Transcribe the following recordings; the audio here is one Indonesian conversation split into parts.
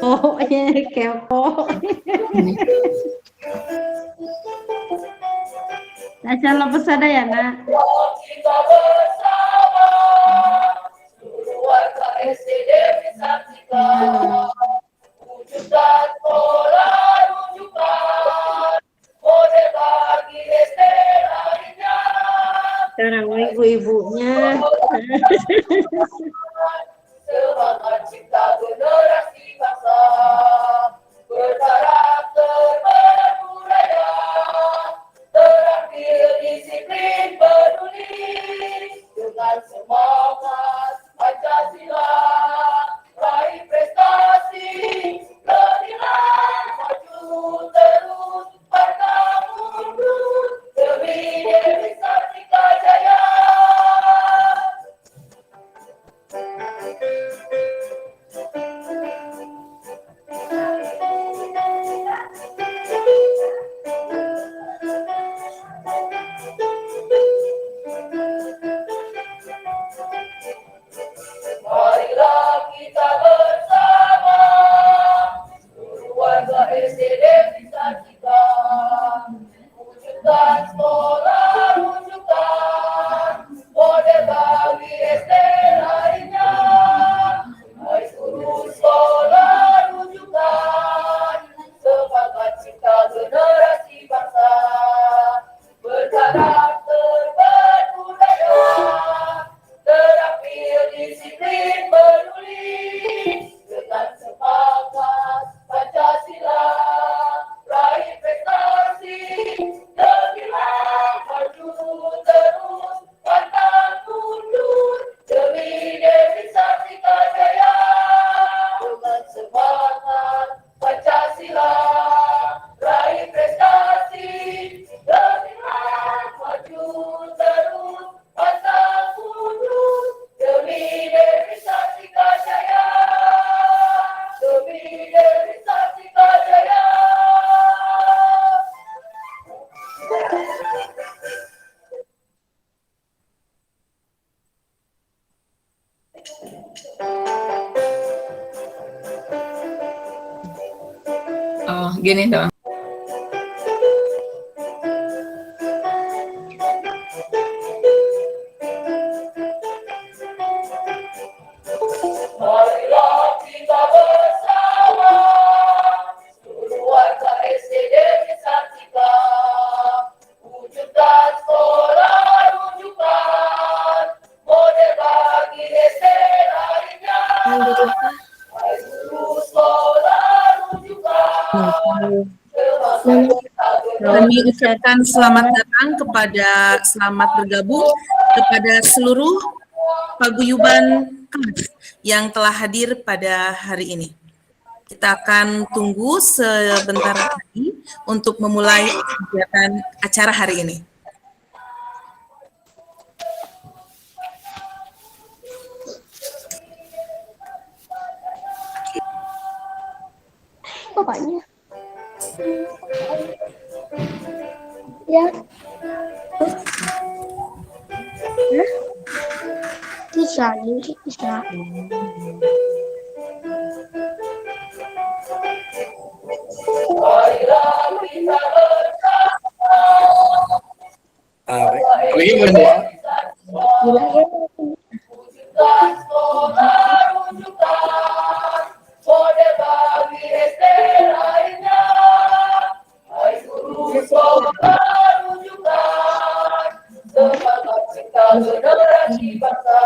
kepo ya, kepo. Baca lepas ada ya nak. Kita bersama seluruh warga SDD disaksikan wujudkan pola rujukan model bagi SD lainnya. Sekarang ibu-ibunya. Semangat cipta generasi bangsa berkarakter berbudaya terampil disiplin peduli dengan semangat Pancasila raih prestasi gemilang maju terus pantang mundur demi Dewi Sartika Jaya. Marilah kita bersama seluruh warga SDD disaksikan wujudkan sekolah rujukan model bagi SD lainnya. Hai seluruh sekolah rujukan semangat cipta generasi bangsa berkarakter berbudaya terampil disiplin peduli dengan semangat Pancasila raih prestasi gemilang maju terus pantang mundur demi Dewi Sartika Jaya dengan semangat Pancasila raih prestasi gemilang maju terus pantang mundur demi Dewi Sartika Jaya demi Dewi Sartika Jaya. Oh, gini dong. Marilah kita bersama seluruh warga SDD disaksikan wujudkan sekolah rujukan model bagi SD lainnya. Hai seluruh sekolah rujukan semangat cipta Kami ucapkan selamat datang selamat bergabung kepada seluruh paguyuban kelas yang telah hadir pada hari ini. Kita akan tunggu sebentar lagi untuk memulai kegiatan acara hari ini. Bapaknya. Ya. Bisa, ini bisa. Marilah kita bersama wujudkan sekolah rujukan model bagi SD lainnya. Hai seluruh sekolah rujukan semangat cipta generasi bangsa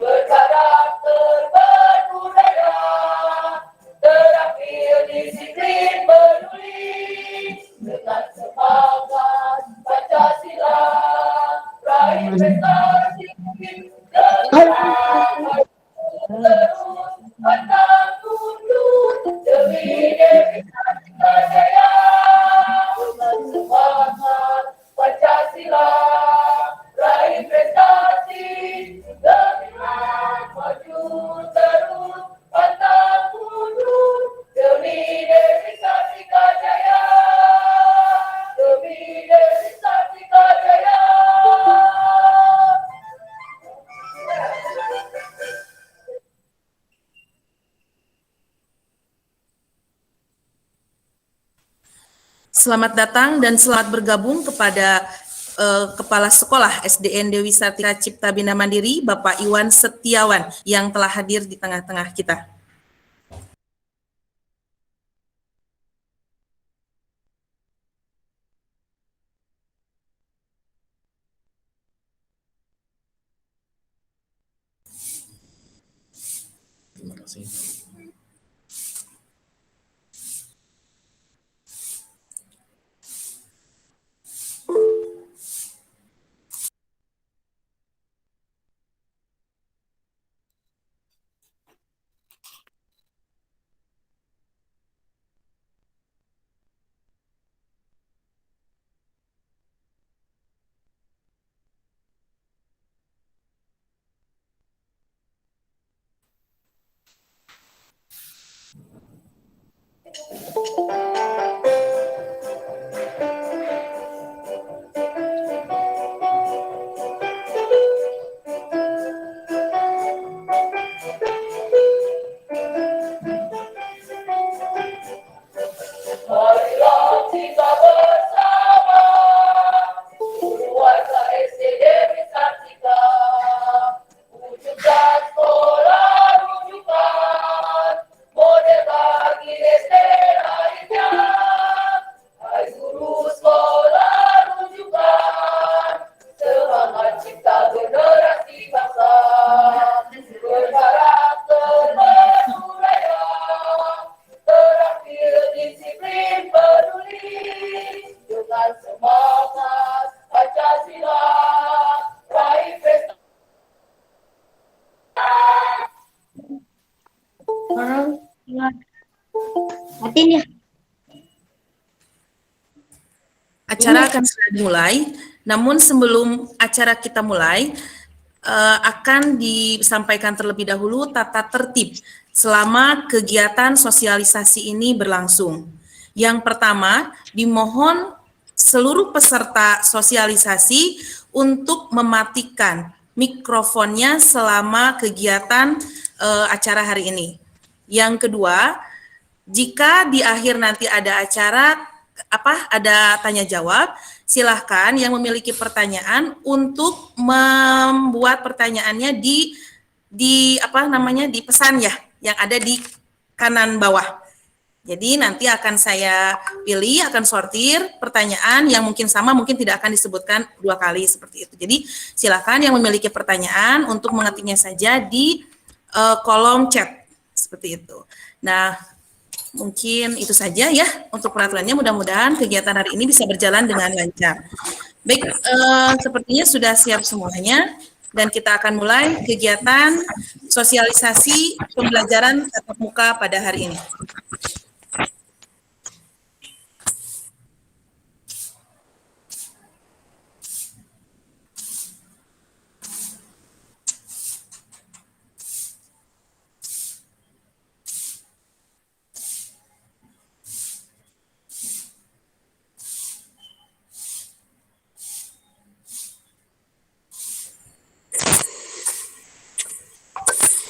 berkarakter berbudaya terampil disiplin peduli dengan semangat Pancasila Selamat datang dan selamat bergabung kepada Kepala Sekolah SDN Dewi Sartika Cipta Bina Mandiri, Bapak Iwan Setiawan, yang telah hadir di tengah-tengah kita. Terima kasih. Marilah kita bersama, keluarga SD Dewi Sartika, wujudkan sekolah rujukan, model bagi SD lainnya. Hai guru sekolah rujukan, semangat cipta generasi bangsa, berkarakter berbudaya, terampil disiplin peduli, dengan semangat Pancasila, raih prestasi. Orang Matiin ya. Acara akan segera dimulai, namun sebelum acara kita mulai, akan disampaikan terlebih dahulu tata tertib selama kegiatan sosialisasi ini berlangsung. Yang pertama, dimohon seluruh peserta sosialisasi untuk mematikan mikrofonnya selama kegiatan acara hari ini. Yang kedua, jika di akhir nanti ada acara ada tanya jawab, silahkan yang memiliki pertanyaan untuk membuat pertanyaannya di pesan ya yang ada di kanan bawah. Jadi nanti akan saya pilih, akan sortir pertanyaan yang mungkin sama, mungkin tidak akan disebutkan 2 kali seperti itu. Jadi silahkan yang memiliki pertanyaan untuk mengetiknya saja di kolom chat seperti itu. Nah, mungkin itu saja ya untuk peraturannya. Mudah-mudahan kegiatan hari ini bisa berjalan dengan lancar. Baik, sepertinya sudah siap semuanya dan kita akan mulai kegiatan sosialisasi pembelajaran tatap muka pada hari ini.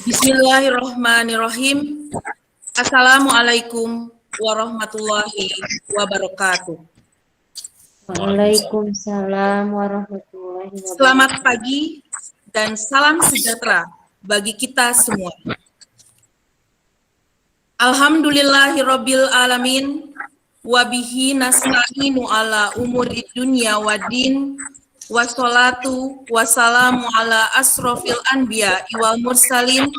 Bismillahirrahmanirrahim. Assalamualaikum warahmatullahi wabarakatuh. Waalaikumsalam warahmatullahi wabarakatuh. Selamat pagi dan salam sejahtera bagi kita semua. Alhamdulillahirabbil alamin wa bihi nasta'inu ala umuri dunya waddin. Wassalatu wassalamu ala asrofil anbiya wal mursalin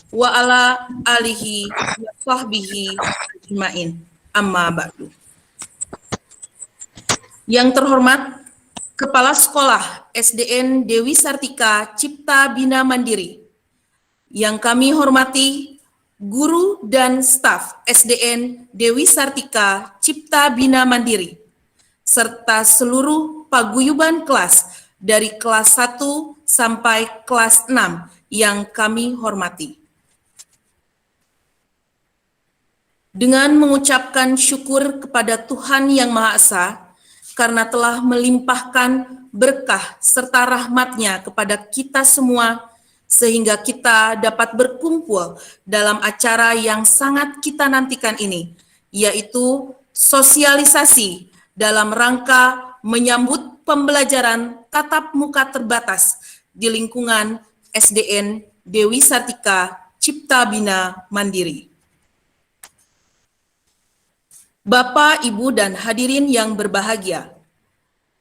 wa ala alihi wa sahbihi ajmain. Amma ba'du. Yang terhormat Kepala Sekolah SDN Dewi Sartika Cipta Bina Mandiri, yang kami hormati guru dan staf SDN Dewi Sartika Cipta Bina Mandiri, serta seluruh paguyuban kelas dari kelas 1 sampai kelas 6 yang kami hormati. Dengan mengucapkan syukur kepada Tuhan Yang Maha Esa karena telah melimpahkan berkah serta rahmat-Nya kepada kita semua, sehingga kita dapat berkumpul dalam acara yang sangat kita nantikan ini, yaitu sosialisasi dalam rangka menyambut pembelajaran tatap muka terbatas di lingkungan SDN Dewi Sartika Cipta Bina Mandiri. Bapak, Ibu, dan hadirin yang berbahagia,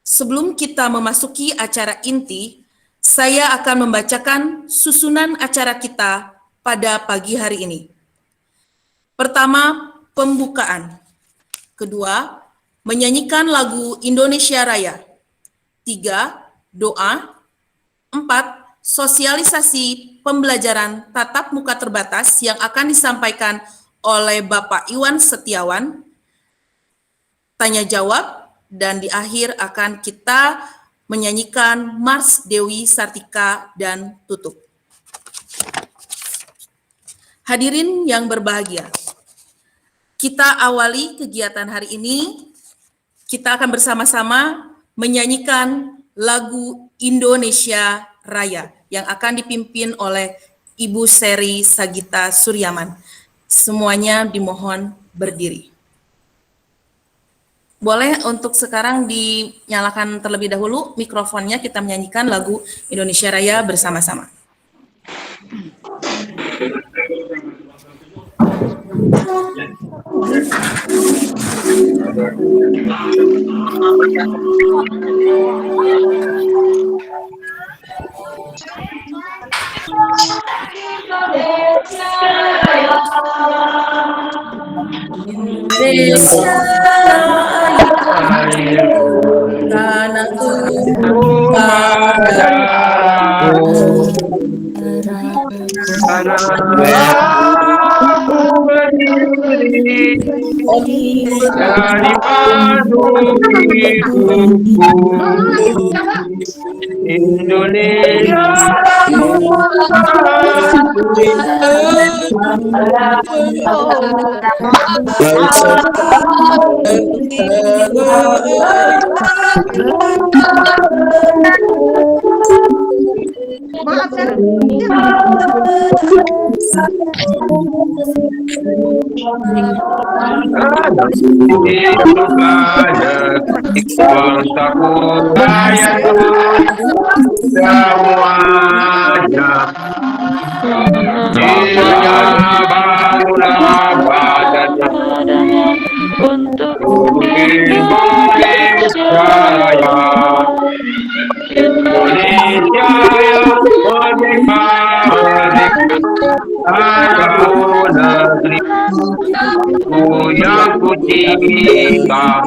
sebelum kita memasuki acara inti, saya akan membacakan susunan acara kita pada pagi hari ini. Pertama, pembukaan. Kedua, menyanyikan lagu Indonesia Raya. 3, doa. 4, sosialisasi pembelajaran tatap muka terbatas yang akan disampaikan oleh Bapak Iwan Setiawan. Tanya jawab, dan di akhir akan kita menyanyikan Mars Dewi Sartika dan tutup. Hadirin yang berbahagia, kita awali kegiatan hari ini. Kita akan bersama-sama menyanyikan lagu Indonesia Raya yang akan dipimpin oleh Ibu Seri Sagita Suryaman. Semuanya dimohon berdiri. Boleh untuk sekarang dinyalakan terlebih dahulu mikrofonnya, kita menyanyikan lagu Indonesia Raya bersama-sama. Indonesia tanahku Aku berdiri dari padu hidupku, Indonesia bangsaku rakyatku semuanya, jika bangunlah badannya untuk Indonesia Raya, Indonesia yang merdeka, ayo negeriku yang ku cinta.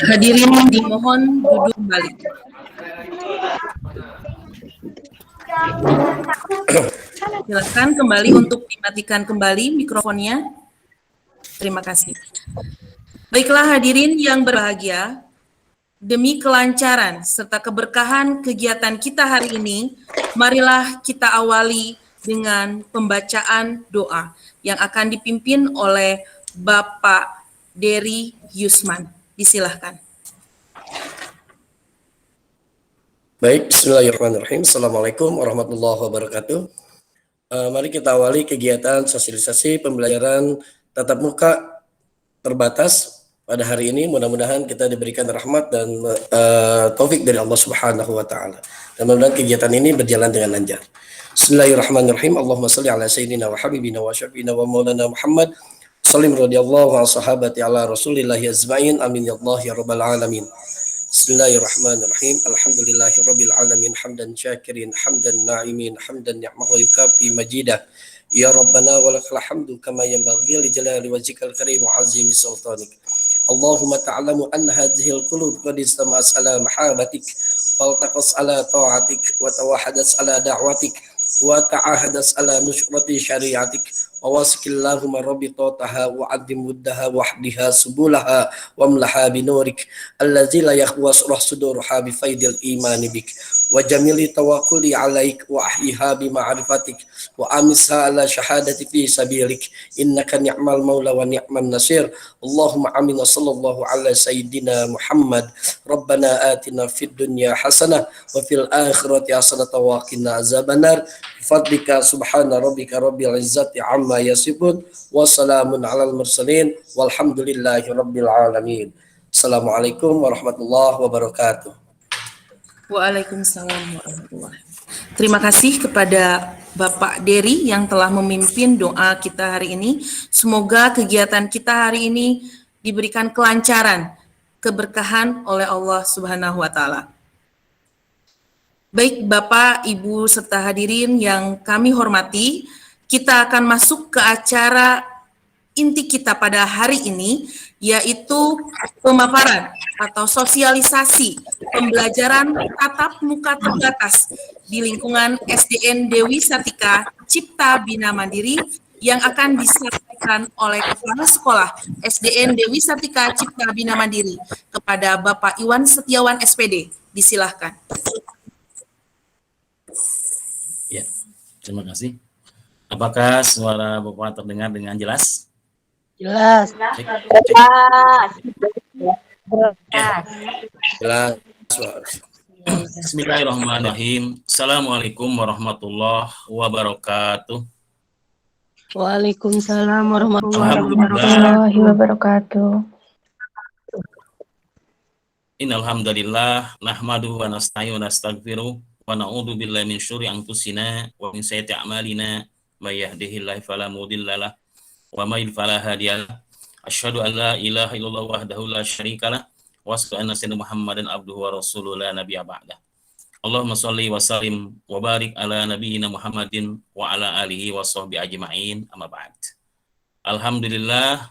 Hadirin dimohon duduk kembali. Silakan kembali untuk dimatikan kembali mikrofonnya. Terima kasih. Baiklah hadirin yang berbahagia, demi kelancaran serta keberkahan kegiatan kita hari ini, marilah kita awali dengan pembacaan doa yang akan dipimpin oleh Bapak Dery Yusman. Disilahkan. Baik, bismillahirrahmanirrahim. Assalamualaikum warahmatullahi wabarakatuh. Mari kita awali kegiatan sosialisasi pembelajaran tatap muka terbatas pada hari ini. Mudah-mudahan kita diberikan rahmat dan taufik dari Allah Subhanahu wa taala. Dan mudah-mudahan kegiatan ini berjalan dengan lancar. Bismillahirrahmanirrahim. Allahumma shalli ala sayyidina wa habibina wa syafiina wa maulana Muhammad. Salim radhiyallahu wa sahabati ala rasulillahi azma'in. Amin ya Allah ya rabbal alamin. Bismillahirrahmanirrahim. Alhamdulillahi rabbil alamin. Hamdan syakirin, hamdan na'imin, hamdan ni'mahu yukafi majidah. Ya Rabbana walakal hamdu kama yanbaghi li jalali wajhikal karim wa azimi sultanik. Allahumma ta'lamu anna hadhil qulub qad istama'at ala mahabatik wal taqas ala ta'atik wa tawahadat ala da'watik وتعاهدت على نشرة شريعتك وواسق اللهم ربطاتها وعدم ودها واحدها سبلها واملها بنورك الذي لا يخوى صدورها بفيض الإيمان بك وجميل توكلي عليك وأحيها بمعرفتك وأمسها على شهادة في سبيلك إنك نعم المولى ونعم النصير اللهم آمين صلى الله على سيدنا محمد ربنا آتنا في الدنيا حسنة وفي الآخرة حسنة وقنا عذاب النار بفضلك سبحان ربك رب العزة عما يصفون وسلام على المرسلين والحمد لله رب العالمين. Assalamualaikum warahmatullahi wabarakatuh. Waalaikumsalam warahmatullahi wabarakatuh. Terima kasih kepada Bapak Dery yang telah memimpin doa kita hari ini. Semoga kegiatan kita hari ini diberikan kelancaran, keberkahan oleh Allah Subhanahu wa taala. Baik Bapak, Ibu serta hadirin yang kami hormati, kita akan masuk ke acara inti kita pada hari ini, yaitu pemaparan atau sosialisasi pembelajaran tatap muka terbatas di lingkungan SDN Dewi Sartika Cipta Bina Mandiri yang akan disampaikan oleh Kepala Sekolah SDN Dewi Sartika Cipta Bina Mandiri kepada Bapak Iwan Setiawan SPD. Disilahkan. Ya, terima kasih. Apakah suara Bapak terdengar dengan jelas? Jelas. Cek. Jelas. Bismillahirrahmanirrahim. Assalamualaikum warahmatullahi wabarakatuh. Waalaikumsalam warahmatullahi wabarakatuh. Innal hamdalillah nahmaduhu wa nasta'inu wa nastaghfiruh wa na'udzu billahi min syururi anfusina wa min sayyiati a'malina may yahdihillahu fala mudhillalah wa may yudlil fala hadiyalah. Asyhadu an la ilaha illallah wahdahu la syarikalah wa asyhadu anna sayyidina Muhammadan abduhu wa rasuluhu la nabiyya ba'dah. Allahumma shalli wa sallim wa barik ala nabiyyina Muhammadin wa ala alihi wa sahbihi ajma'in amma ba'd. Alhamdulillah,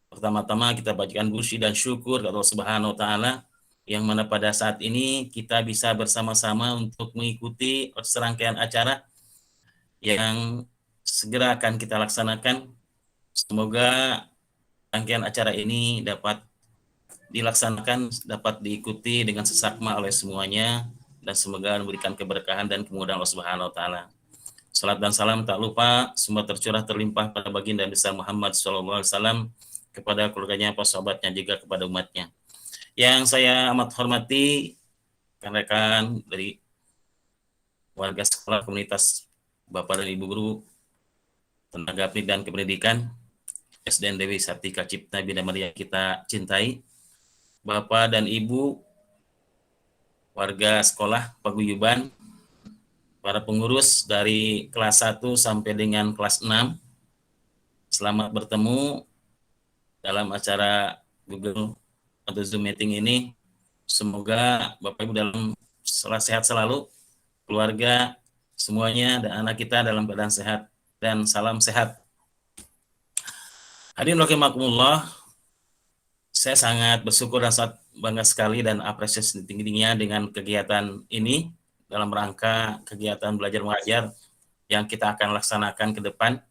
pertama-tama kita bacakan puji dan syukur kepada Allah Subhanahu wa taala yang mana pada saat ini kita bisa bersama-sama untuk mengikuti serangkaian acara yang segera akan kita laksanakan. Semoga rangkaian acara ini dapat dilaksanakan, dapat diikuti dengan sesakma oleh semuanya, dan semoga memberikan keberkahan dan kemudahan Allah Subhanahu wa taala. Salat dan salam tak lupa semua tercurah terlimpah pada baginda besar Muhammad SAW, kepada keluarganya, para sahabatnya, juga kepada umatnya. Yang saya amat hormati rekan-rekan dari warga sekolah komunitas Bapak dan Ibu guru, tenaga pendidik dan kependidikan SDN Dewi Sartika Cipta Bina Mandiri yang kita cintai, Bapak dan Ibu warga sekolah paguyuban, para pengurus dari kelas 1 sampai dengan kelas 6, selamat bertemu dalam acara Google atau Zoom meeting ini. Semoga Bapak Ibu dalam sehat selalu, keluarga semuanya dan anak kita dalam keadaan sehat, dan salam sehat. Hadirin rahimakumullah, saya sangat bersyukur dan sangat bangga sekali dan apresiasi tinggi-tingginya dengan kegiatan ini dalam rangka kegiatan belajar mengajar yang kita akan laksanakan ke depan.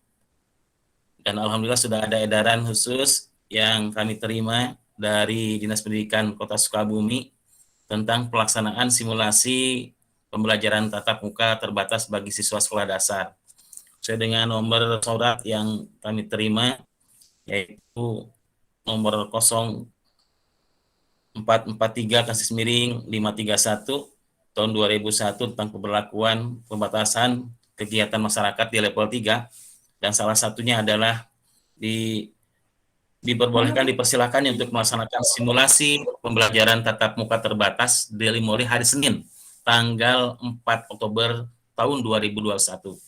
Dan alhamdulillah sudah ada edaran khusus yang kami terima dari Dinas Pendidikan Kota Sukabumi tentang pelaksanaan simulasi pembelajaran tatap muka terbatas bagi siswa sekolah dasar. Sesuai dengan nomor surat yang kami terima, yaitu nomor 0443/531 tahun 2001 tentang pemberlakuan pembatasan kegiatan masyarakat di level 3, dan salah satunya adalah dipersilakan untuk melaksanakan simulasi pembelajaran tatap muka terbatas dari mulai hari Senin tanggal 4 Oktober tahun 2021.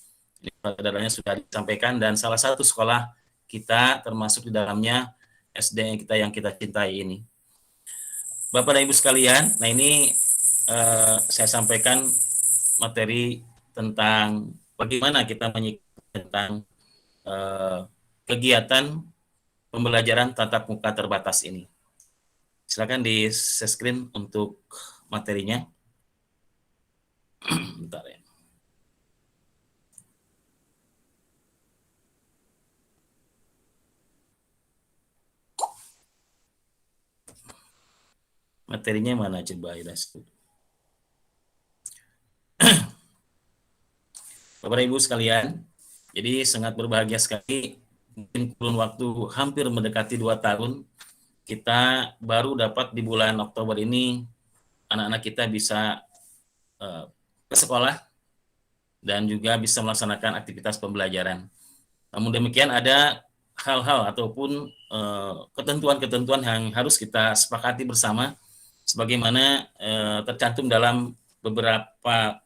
Ini edarannya sudah disampaikan, dan salah satu sekolah kita termasuk di dalamnya SDN kita yang kita cintai ini. Bapak dan Ibu sekalian, nah ini saya sampaikan materi tentang bagaimana kita menyikapi tentang kegiatan pembelajaran tatap muka terbatas ini. Silakan di share screen untuk materinya. Bentar ya. Materinya mana coba Idas? Bapak Ibu sekalian, jadi sangat berbahagia sekali, mungkin kurun waktu hampir mendekati 2 tahun, kita baru dapat di bulan Oktober ini, anak-anak kita bisa ke sekolah, dan juga bisa melaksanakan aktivitas pembelajaran. Namun demikian ada hal-hal ataupun ketentuan-ketentuan yang harus kita sepakati bersama, sebagaimana tercantum dalam beberapa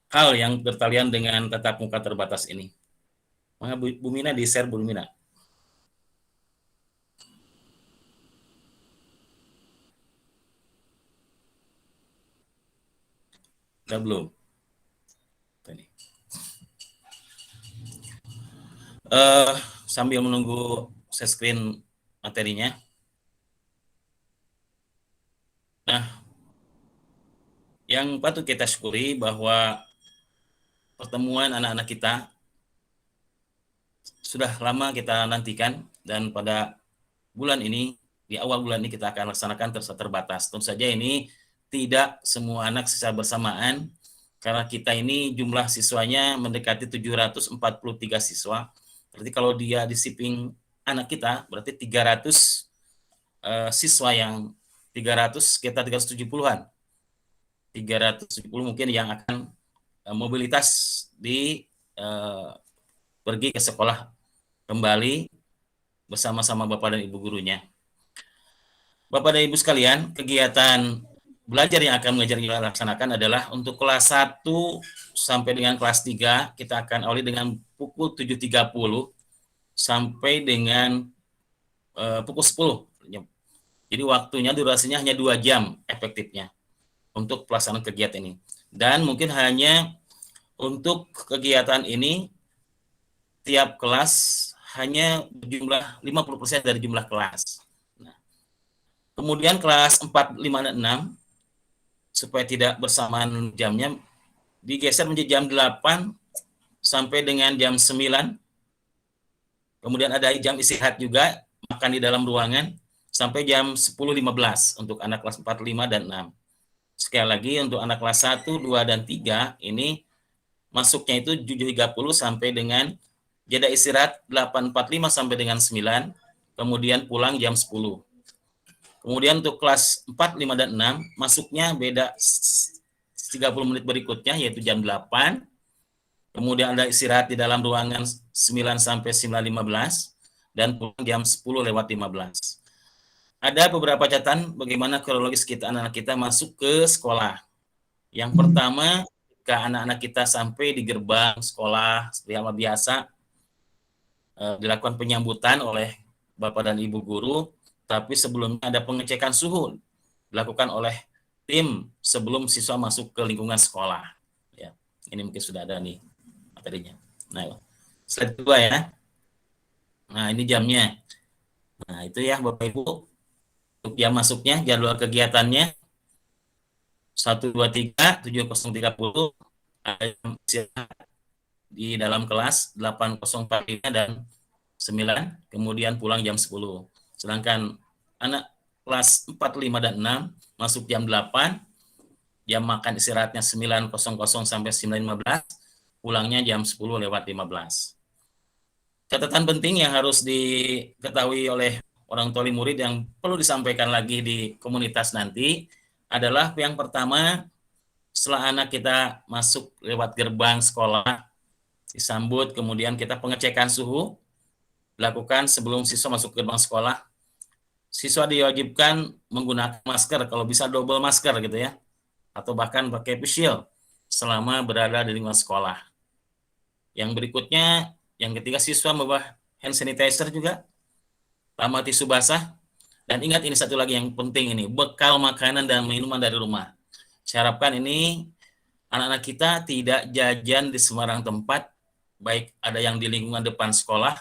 hal yang bertalian dengan tatap muka terbatas ini. Maka Bu Mina di-share, Bu Mina. Udah belum? Ini. Sambil menunggu share screen materinya. Nah, yang patut kita syukuri bahwa pertemuan anak-anak kita sudah lama kita nantikan, dan pada bulan ini, di awal bulan ini kita akan laksanakan terbatas. Tentu saja ini tidak semua anak secara bersamaan, karena kita ini jumlah siswanya mendekati 743 siswa. Berarti kalau dia di shipping anak kita, berarti 300 siswa yang 300, sekitar 370-an. 370 mungkin yang akan mobilitas pergi ke sekolah kembali bersama-sama Bapak dan Ibu gurunya. Bapak dan Ibu sekalian, kegiatan belajar yang akan mengajar kita laksanakan adalah untuk kelas 1 sampai dengan kelas 3, kita akan awali dengan pukul 7.30 sampai dengan pukul 10. Jadi waktunya, durasinya hanya 2 jam efektifnya untuk pelaksanaan kegiatan ini. Dan mungkin hanya untuk kegiatan ini, tiap kelas hanya berjumlah 50% dari jumlah kelas. Nah, kemudian kelas 4, 5, dan 6, supaya tidak bersamaan jamnya, digeser menjadi jam 8 sampai dengan jam 9. Kemudian ada jam istirahat juga, makan di dalam ruangan, sampai jam 10.15 untuk anak kelas 4, 5, dan 6. Sekali lagi, untuk anak kelas 1, 2, dan 3, ini masuknya itu 7.30 sampai dengan jeda istirahat 8.45 sampai dengan 9, kemudian pulang jam 10. Kemudian untuk kelas 4, 5, dan 6, masuknya beda 30 menit berikutnya, yaitu jam 8, kemudian ada istirahat di dalam ruangan 9 sampai 9.15, dan pulang jam 10:15. Ada beberapa catatan bagaimana kronologis kita anak-anak kita masuk ke sekolah. Yang pertama, ketika anak-anak kita sampai di gerbang sekolah, seperti hal biasa, dilakukan penyambutan oleh Bapak dan Ibu guru, tapi sebelumnya ada pengecekan suhu dilakukan oleh tim sebelum siswa masuk ke lingkungan sekolah. Ya, ini mungkin sudah ada nih materinya. Nah, slide 2 ya. Nah, ini jamnya. Nah, itu ya Bapak Ibu. Untuk jam masuknya, jadwal kegiatannya 123, 7030, ada jam istirahat di dalam kelas 8045 dan 9, kemudian pulang jam 10. Sedangkan anak kelas 4, 5, dan 6 masuk jam 8, jam makan istirahatnya 9.00 sampai 9.15, pulangnya jam 10:15. Catatan penting yang harus diketahui oleh orang tua murid yang perlu disampaikan lagi di komunitas nanti adalah yang pertama, setelah anak kita masuk lewat gerbang sekolah, disambut, kemudian kita pengecekan suhu, dilakukan sebelum siswa masuk gerbang sekolah. Siswa diwajibkan menggunakan masker, kalau bisa double masker gitu ya, atau bahkan pakai face shield selama berada di lingkungan sekolah. Yang berikutnya, yang ketiga, siswa membawa hand sanitizer juga, sama tisu basah, dan ingat ini satu lagi yang penting ini, bekal makanan dan minuman dari rumah. Saya harapkan ini anak-anak kita tidak jajan di sembarang tempat, baik ada yang di lingkungan depan sekolah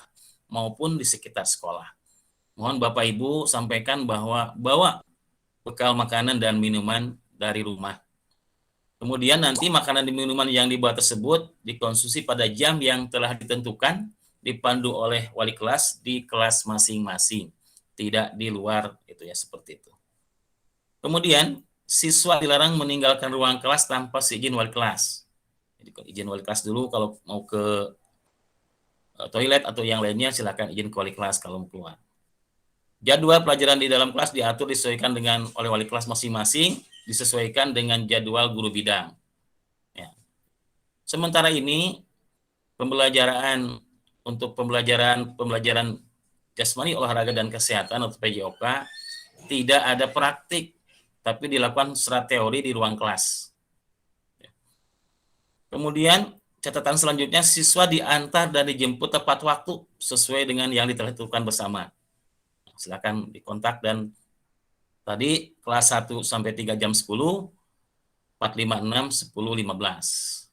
maupun di sekitar sekolah. Mohon Bapak Ibu sampaikan bahwa bawa bekal makanan dan minuman dari rumah. Kemudian nanti makanan dan minuman yang dibawa tersebut dikonsumsi pada jam yang telah ditentukan, dipandu oleh wali kelas di kelas masing-masing, tidak di luar, itu ya, seperti itu. Kemudian, siswa dilarang meninggalkan ruang kelas tanpa seizin wali kelas. Jadi izin wali kelas dulu, kalau mau ke toilet atau yang lainnya silakan izin ke wali kelas kalau mau keluar. Jadwal pelajaran di dalam kelas diatur disesuaikan dengan oleh wali kelas masing-masing, disesuaikan dengan jadwal guru bidang. Ya. Sementara ini pembelajaran jasmani, olahraga dan kesehatan atau PJOK tidak ada praktik, tapi dilakukan secara teori di ruang kelas. Kemudian catatan selanjutnya, siswa diantar dan dijemput tepat waktu sesuai dengan yang ditentukan bersama. Silakan dikontak, dan tadi kelas 1 sampai 3 jam 10, 456 1015.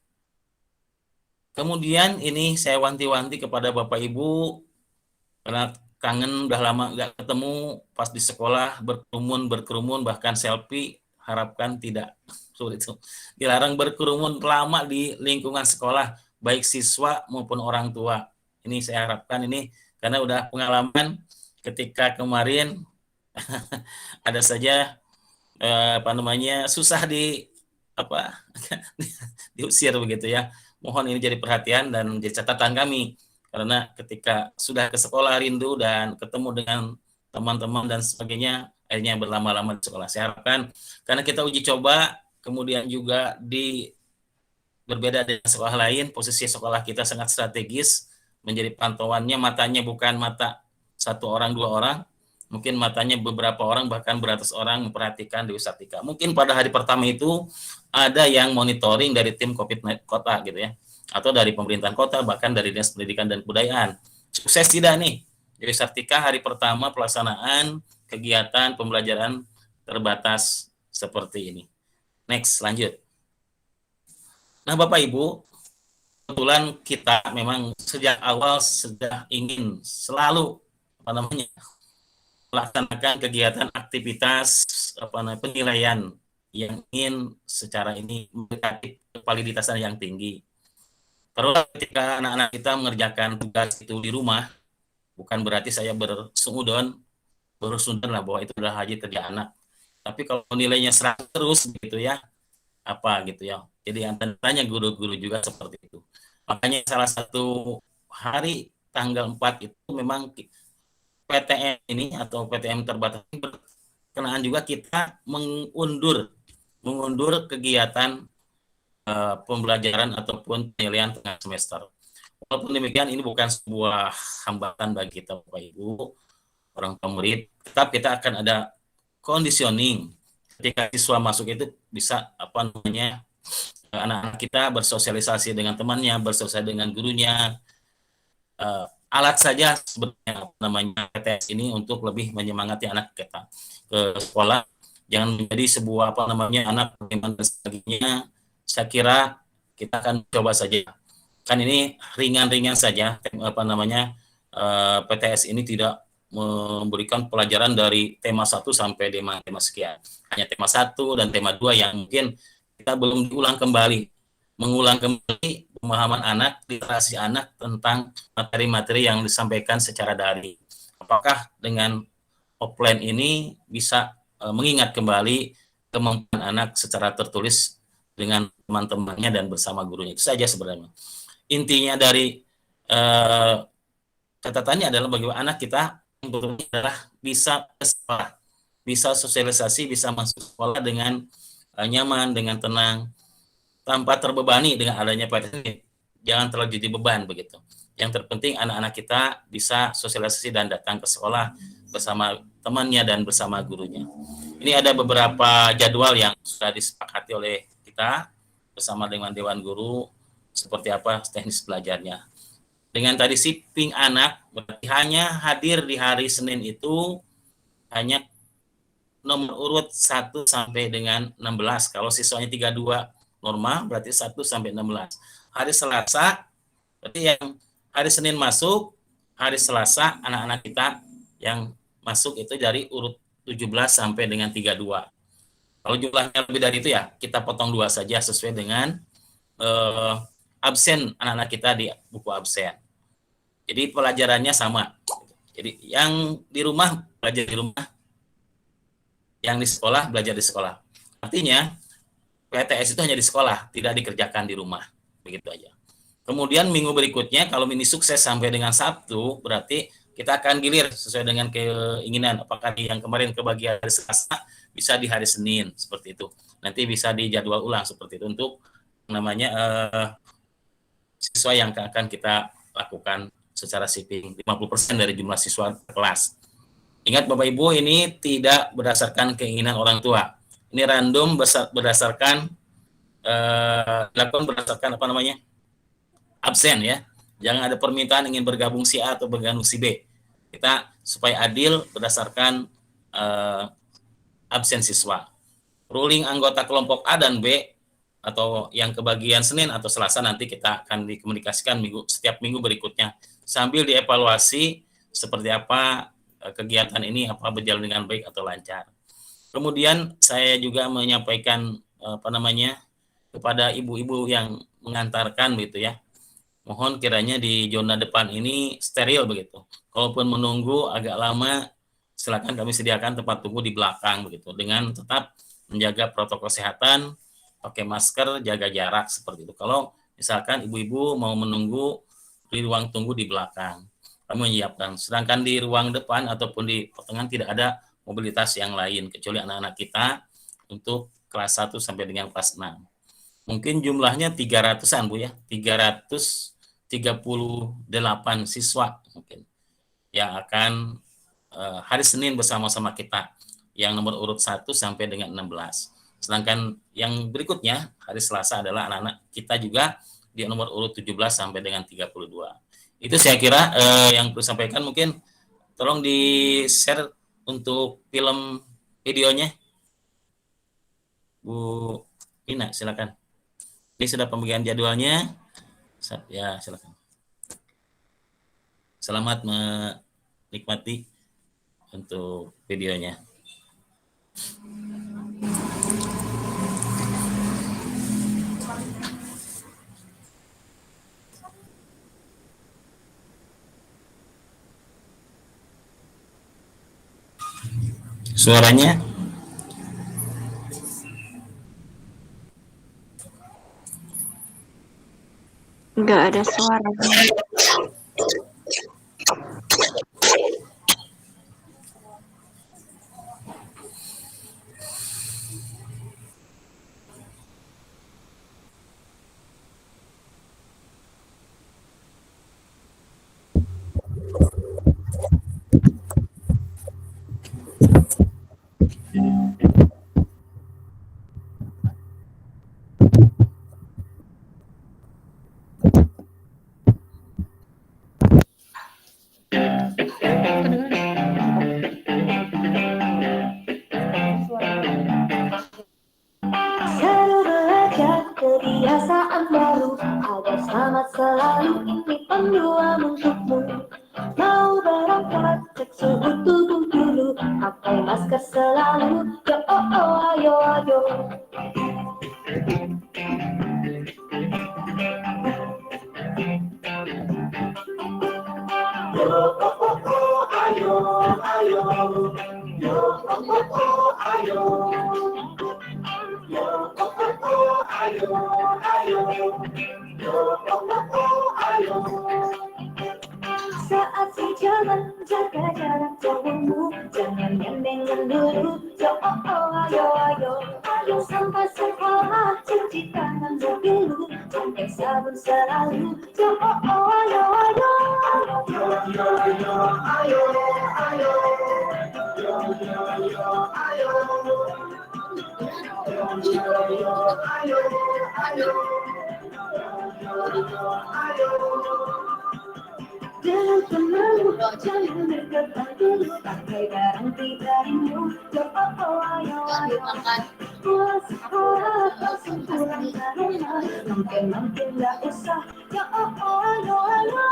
Kemudian ini saya wanti-wanti kepada Bapak Ibu, karena kangen udah lama nggak ketemu, pas di sekolah berkerumun bahkan selfie, harapkan tidak sulit itu. Dilarang berkerumun lama di lingkungan sekolah, baik siswa maupun orang tua. Ini saya harapkan ini karena udah pengalaman ketika kemarin ada saja susah diusir begitu ya. Mohon ini jadi perhatian dan jadi catatan kami, karena ketika sudah ke sekolah rindu dan ketemu dengan teman-teman dan sebagainya, akhirnya berlama-lama di sekolah. Saya harapkan, karena kita uji coba, kemudian juga berbeda dengan sekolah lain, posisi sekolah kita sangat strategis, menjadi pantauannya matanya bukan mata satu orang, dua orang, mungkin matanya beberapa orang, bahkan beratus orang memperhatikan Dewi Sartika. Mungkin pada hari pertama itu ada yang monitoring dari tim COVID-19 kota gitu ya, atau dari pemerintahan kota, bahkan dari Dinas Pendidikan dan Kebudayaan. Sukses tidak nih Dewi Sartika hari pertama pelaksanaan kegiatan pembelajaran terbatas seperti ini. Next, lanjut. Nah, Bapak Ibu, kebetulan kita memang sejak awal sudah ingin selalu melaksanakan kegiatan aktivitas penilaian yang ingin secara ini mendekati validitasan yang tinggi. Terus ketika anak-anak kita mengerjakan tugas itu di rumah, bukan berarti saya bersungudon lah bahwa itu adalah haji kerja anak. Tapi kalau nilainya 100 terus gitu ya, apa gitu ya. Jadi yang tanya guru-guru juga seperti itu. Makanya salah satu hari tanggal 4 itu memang PTM ini atau PTM terbatas berkenaan juga kita mengundur kegiatan pembelajaran ataupun penilaian tengah semester. Walaupun demikian, ini bukan sebuah hambatan bagi kita Bapak Ibu, orang tua murid, tetap kita akan ada conditioning ketika siswa masuk itu bisa anak-anak kita bersosialisasi dengan temannya, bersosialisasi dengan gurunya. Alat saja sebenarnya PTS ini untuk lebih menyemangati anak kita ke sekolah, jangan menjadi sebuah anak dan sebagainya. Saya kira kita akan coba saja, kan ini ringan-ringan saja, PTS ini tidak memberikan pelajaran dari tema 1 sampai tema sekian, hanya tema 1 dan tema 2 yang mungkin kita belum mengulang kembali pemahaman anak, literasi anak tentang materi-materi yang disampaikan secara daring. Apakah dengan offline ini bisa mengingat kembali kemampuan anak secara tertulis dengan teman-temannya dan bersama gurunya. Itu saja sebenarnya. Intinya dari catatannya adalah bagaimana anak kita adalah bisa ke sekolah, bisa sosialisasi, bisa masuk sekolah dengan nyaman, dengan tenang, tanpa terbebani dengan adanya PTS. Jangan terlalu jadi beban begitu. Yang terpenting anak-anak kita bisa sosialisasi dan datang ke sekolah bersama temannya dan bersama gurunya. Ini ada beberapa jadwal yang sudah disepakati oleh kita bersama dengan Dewan Guru, seperti apa teknis belajarnya. Dengan tadi shipping anak, berarti hanya hadir di hari Senin itu hanya nomor urut 1 sampai dengan 16. Kalau siswanya 32 normal, berarti 1 sampai 16. Hari Selasa, berarti yang hari Senin masuk, hari Selasa anak-anak kita yang masuk itu dari urut 17 sampai dengan 32. Kalau jumlahnya lebih dari itu ya, kita potong 2 saja sesuai dengan absen anak-anak kita di buku absen. Jadi pelajarannya sama. Jadi yang di rumah, belajar di rumah. yang di sekolah belajar di sekolah. Artinya PTS itu hanya di sekolah, tidak dikerjakan di rumah. Begitu aja. Kemudian minggu berikutnya kalau ini sukses sampai dengan Sabtu, berarti kita akan gilir sesuai dengan keinginan. Apakah yang kemarin kebagian hari Selasa bisa di hari Senin seperti itu. Nanti bisa dijadwal ulang seperti itu untuk namanya siswa yang akan kita lakukan secara shipping 50% dari jumlah siswa kelas. Ingat Bapak Ibu, ini tidak berdasarkan keinginan orang tua. Ini random berdasarkan dilakukan berdasarkan apa namanya? Absen ya. Jangan ada permintaan ingin bergabung si A atau bergabung si B. Kita supaya adil berdasarkan absen siswa. Ruling anggota kelompok A dan B atau yang kebagian Senin atau Selasa nanti kita akan dikomunikasikan setiap minggu berikutnya sambil dievaluasi seperti apa kegiatan ini, apa berjalan dengan baik atau lancar. Kemudian saya juga menyampaikan kepada ibu-ibu yang mengantarkan gitu ya. Mohon kiranya di zona depan ini steril begitu. Kalaupun menunggu agak lama, silakan kami sediakan tempat tunggu di belakang begitu dengan tetap menjaga protokol kesehatan, pakai masker, jaga jarak seperti itu. Kalau misalkan ibu-ibu mau menunggu di ruang tunggu di belakang, kami menyiapkan. Sedangkan di ruang depan ataupun di pertengahan tidak ada mobilitas yang lain kecuali anak-anak kita untuk kelas 1 sampai dengan kelas 6. Mungkin jumlahnya 300-an Bu ya, 338 siswa mungkin yang akan hari Senin bersama-sama kita yang nomor urut 1 sampai dengan 16. Sedangkan yang berikutnya hari Selasa adalah anak-anak kita juga di nomor urut 17 sampai dengan 32. Itu saya kira yang perlu sampaikan. Mungkin tolong di-share untuk film videonya. Bu Ina, silakan. Ini sudah pembagian jadwalnya. Ya, silakan. Selamat menikmati untuk videonya. Suaranya nggak ada suaranya. Selalu belajar kebiasaan baru agar selamat selalu ini panduan untukmu. Mau berangkat cek suhu tubuh dulu, pakai masker selalu. Yo oh oh ayo ayo. Yo oh oh oh ayo ayo. Yo oh oh oh ayo. Yo oh oh oh ayo ayo. Yo oh oh oh ayo. Saat sejalan jaga jarak jauhmu, jangan gandengan dulu. Yo oh oh ayo ayo. Ayo sampai sekolah cuci tangan dulu, pakai sabun selalu. Yo oh oh ayo ayo. Yo yo yo ayo ayo. Yo yo yo ayo. Yo yo yo ayo ayo. Yo yo ayo. Jangan kemana, jangan bergetar dulu, pakai barang pribadimu. Yo oh oh ayo ayo. Pulang sekolah langsung pulang ke rumah, mungkin gak usah. Yo oh oh ayo ayo.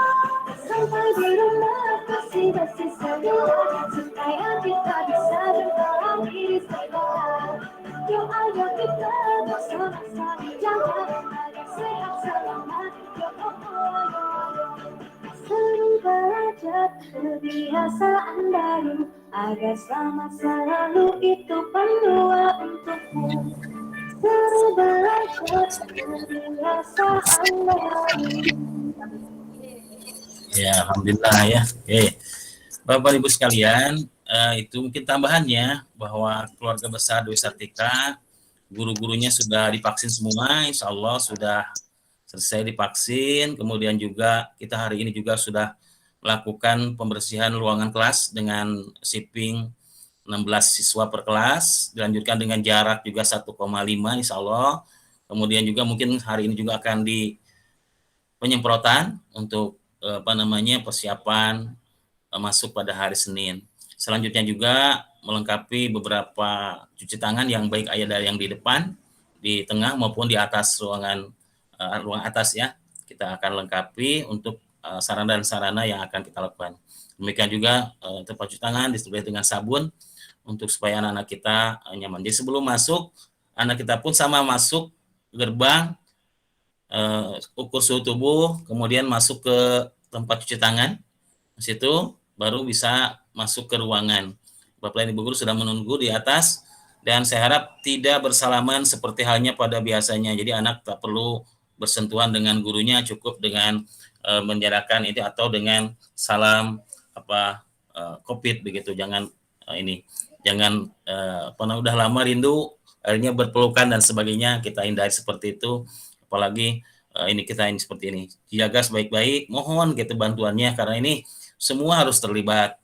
Sampai di rumah kasih bersih segera, supaya kita bisa jumpa lagi di sekolah. Yo ayo kita bersama-sama jaga agar sehat selamat. Yo oh oh ayo ayo. Selalu belajar kebiasaan baru agar selamat selalu itu panduan untukmu. Seru belajar dari rasa alami. Ya, alhamdulillah ya. Oke. Bapak Ibu sekalian, itu mungkin tambahannya bahwa keluarga besar Dwi Sartika, guru-gurunya sudah divaksin semua, insya Allah sudah selesai divaksin. Kemudian juga kita hari ini juga sudah melakukan pembersihan ruangan kelas dengan shipping 16 siswa per kelas, dilanjutkan dengan jarak juga 1,5 insya Allah. Kemudian juga mungkin hari ini juga akan di penyemprotan untuk persiapan masuk pada hari Senin. Selanjutnya juga melengkapi beberapa cuci tangan yang baik ada yang di depan, di tengah maupun di atas ruang atas ya. Kita akan lengkapi untuk sarana dan sarana yang akan kita lakukan. Demikian juga tempat cuci tangan disesuaikan dengan sabun untuk supaya anak-anak kita nyaman. Jadi sebelum masuk, anak kita pun sama masuk gerbang, ukur suhu tubuh, kemudian masuk ke tempat cuci tangan, di situ baru bisa masuk ke ruangan. Bapak dan Ibu guru sudah menunggu di atas, dan saya harap tidak bersalaman seperti halnya pada biasanya. Jadi anak tak perlu bersentuhan dengan gurunya, cukup dengan menjarakkan itu atau dengan salam COVID begitu. Jangan udah lama rindu akhirnya berpelukan dan sebagainya, kita hindari seperti itu. Apalagi kita seperti ini, dijaga sebaik-baik, mohon gitu bantuannya, karena ini semua harus terlibat,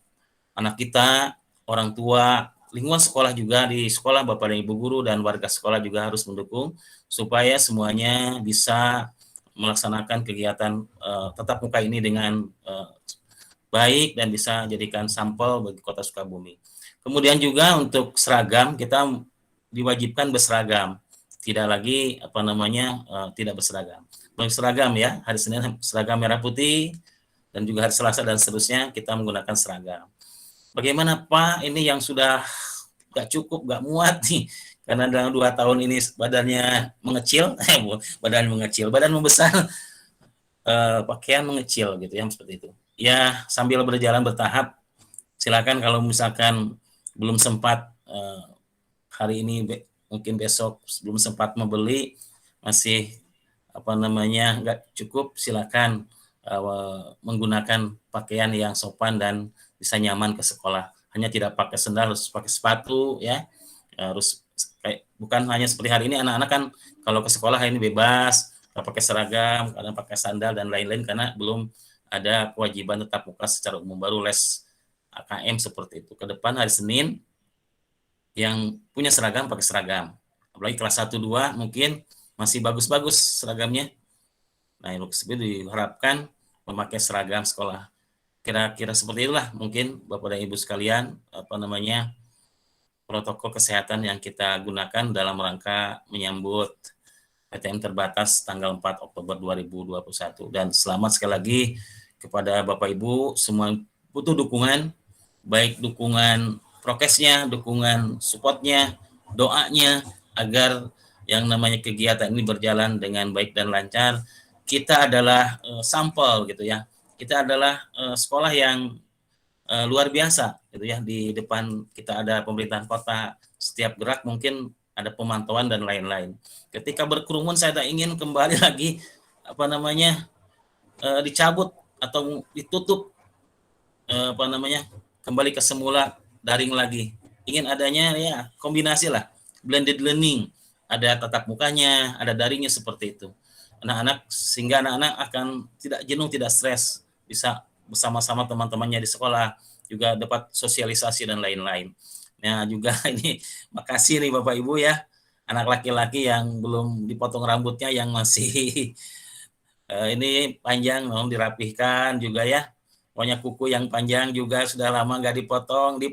anak kita, orang tua, lingkungan sekolah juga, di sekolah Bapak dan Ibu guru dan warga sekolah juga harus mendukung supaya semuanya bisa melaksanakan kegiatan tatap muka ini dengan baik dan bisa jadikan sampel bagi Kota Sukabumi. Kemudian juga untuk seragam, kita diwajibkan berseragam, tidak lagi tidak berseragam. Belum seragam ya, hari Senin seragam merah putih, dan juga hari Selasa dan seterusnya kita menggunakan seragam. Bagaimana Pak, ini yang sudah gak cukup, gak muat nih, karena dalam 2 tahun ini badannya mengecil, badan membesar, pakaian mengecil gitu ya, seperti itu. Ya, sambil berjalan bertahap, silakan kalau misalkan belum sempat hari ini, mungkin besok belum sempat membeli, masih nggak cukup, silakan menggunakan pakaian yang sopan dan bisa nyaman ke sekolah. Hanya tidak pakai sendal, harus pakai sepatu ya. Harus bukan hanya seperti hari ini, anak-anak kan kalau ke sekolah ini bebas, nggak pakai seragam, kadang pakai sandal dan lain-lain karena belum ada kewajiban tatap muka secara umum, baru les AKM seperti itu. Ke depan hari Senin yang punya seragam pakai seragam. Apalagi kelas 1-2 mungkin masih bagus-bagus seragamnya. Nah, yang diharapkan memakai seragam sekolah. Kira-kira seperti itulah mungkin Bapak dan Ibu sekalian protokol kesehatan yang kita gunakan dalam rangka menyambut PTM terbatas tanggal 4 Oktober 2021. Dan selamat sekali lagi kepada Bapak Ibu, semua butuh dukungan, baik dukungan prokesnya, dukungan supportnya, doanya, agar yang namanya kegiatan ini berjalan dengan baik dan lancar. Kita adalah sampel gitu ya. Kita adalah sekolah yang luar biasa gitu ya. Di depan kita ada pemerintahan kota, setiap gerak mungkin ada pemantauan dan lain-lain. Ketika berkerumun saya tak ingin kembali lagi dicabut atau ditutup kembali ke semula, daring lagi. Ingin adanya ya kombinasi lah, blended learning, ada tatap mukanya, ada daringnya seperti itu. Sehingga anak-anak akan tidak jenuh, tidak stres, bisa bersama-sama teman-temannya di sekolah, juga dapat sosialisasi dan lain-lain. Nah juga ini makasih nih Bapak Ibu ya, anak laki-laki yang belum dipotong rambutnya, yang masih ini panjang, mohon dirapihkan juga ya. Pokoknya kuku yang panjang juga sudah lama nggak dipotong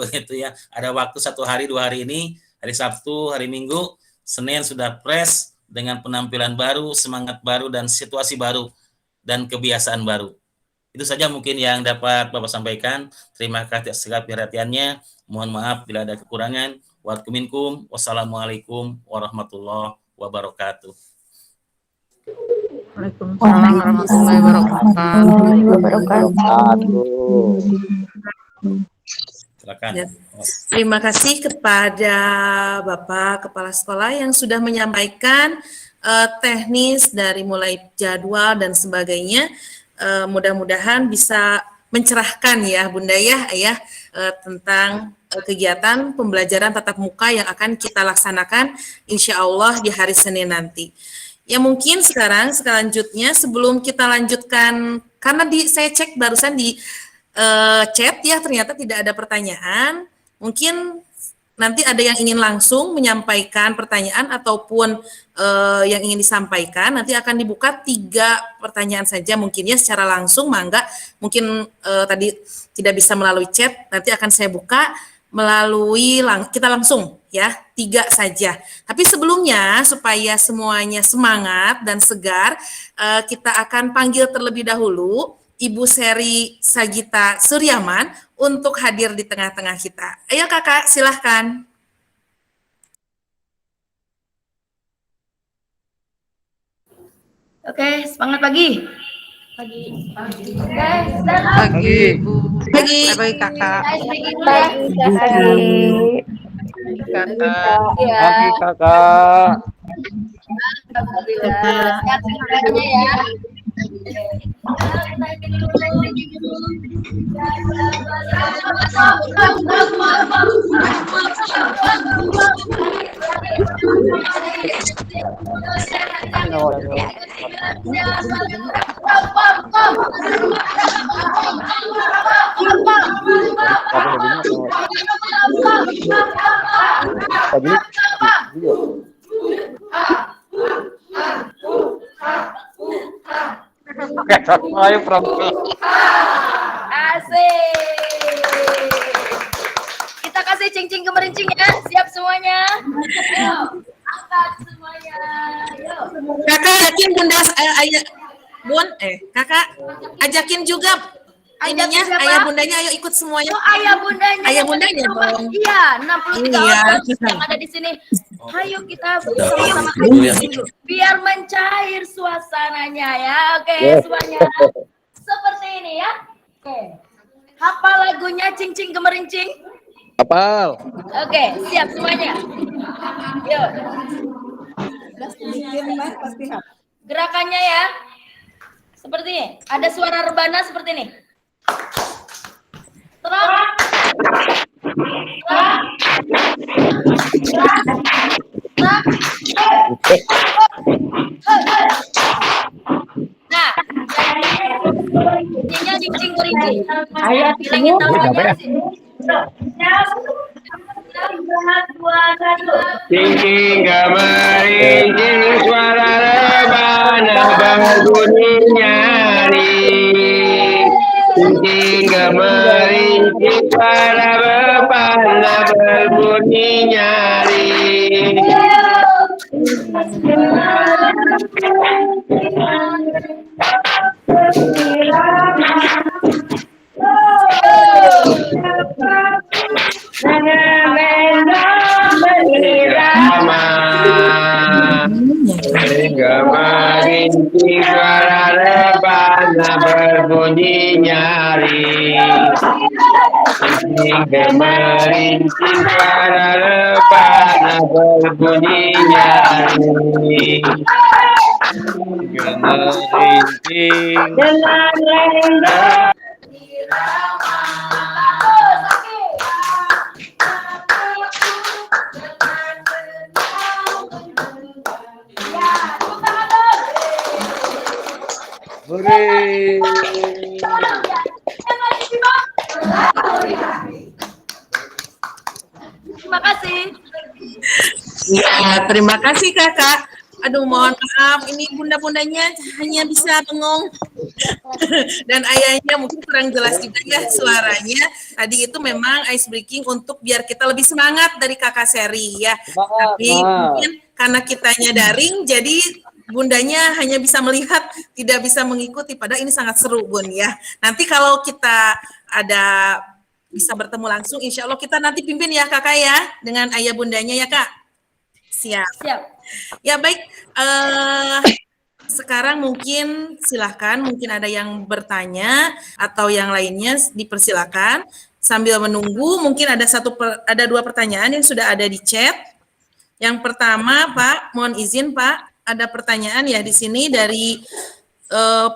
begitu ya. Ada waktu 1 hari 2 hari ini, hari Sabtu, hari Minggu, Senin sudah fresh dengan penampilan baru, semangat baru, dan situasi baru, dan kebiasaan baru. Itu saja mungkin yang dapat Bapak sampaikan. Terima kasih atas segala perhatiannya. Mohon maaf bila ada kekurangan. Wassalamualaikum warahmatullahi wabarakatuh. Waalaikumsalam warahmatullahi wabarakatuh. Silakan. Ya. Terima kasih kepada Bapak Kepala Sekolah yang sudah menyampaikan teknis dari mulai jadwal dan sebagainya. Mudah-mudahan bisa mencerahkan ya Bunda ya, Ayah, tentang kegiatan pembelajaran tatap muka yang akan kita laksanakan insya Allah di hari Senin nanti. Ya mungkin sekarang selanjutnya sebelum kita lanjutkan, karena saya cek barusan di chat ya ternyata tidak ada pertanyaan, mungkin nanti ada yang ingin langsung menyampaikan pertanyaan ataupun yang ingin disampaikan, nanti akan dibuka 3 pertanyaan saja mungkin ya secara langsung, mangga mungkin tadi tidak bisa melalui chat, nanti akan saya buka melalui kita langsung ya 3 saja. Tapi sebelumnya supaya semuanya semangat dan segar, kita akan panggil terlebih dahulu Ibu Seri Sagita Suryaman untuk hadir di tengah-tengah kita. Ayo Kakak, silahkan. Oke, semangat pagi. Pagi, Bu. Pagi. Pagi, Kakak. Pagi kakak. Ayo Asik. Kita kasih cincin kemerincing ya. Siap semuanya? Ayo, angkat semuanya. Yuk. Kakak yakin Bunda Ayah Bun, Kakak ajakin juga ininya ayah bundanya, ayo ikut semuanya. Oh, ayah bundanya. Ayah bundanya dong. Iya, 63 Iya. orang yang ada di sini. Ayo kita sama-sama dulu. Biar mencair suasananya ya. Oke, semuanya. Seperti ini ya. Oke. Hafal lagunya Cincin Gemerincing? Hafal. Oke, siap semuanya. Yuk. Gerakannya ya. Seperti ini. Ada suara rebana seperti ini. Terang. Nah, cincingnya cincin kerinci. Bilangin namanya sih. Cincin gemerincing suara rebana berbunyi nyaring. Cincin gemerincing suara rebana berbunyi nyaring. Gemerincing suara rebana berbunyi nyaring. Cincin gemerincing suara rebana berbunyi nyaring. Gemerincing dengan lengan. Hore. Terima kasih. Ya, terima kasih Kakak. Aduh, mohon maaf, ini bunda-bundanya hanya bisa bengong. Dan ayahnya mungkin kurang jelas juga ya suaranya. Tadi itu memang ice breaking untuk biar kita lebih semangat dari Kakak Seri ya. Tapi mungkin karena kitanya daring, jadi bundanya hanya bisa melihat, tidak bisa mengikuti. Padahal ini sangat seru, Bun ya. Nanti kalau kita ada bisa bertemu langsung, insya Allah kita nanti pimpin ya Kakak ya, dengan ayah bundanya ya Kak. Siap. Siap. Ya baik, sekarang mungkin silahkan, mungkin ada yang bertanya atau yang lainnya dipersilakan. Sambil menunggu, mungkin ada dua pertanyaan yang sudah ada di chat. Yang pertama, Pak, mohon izin Pak, ada pertanyaan ya di sini dari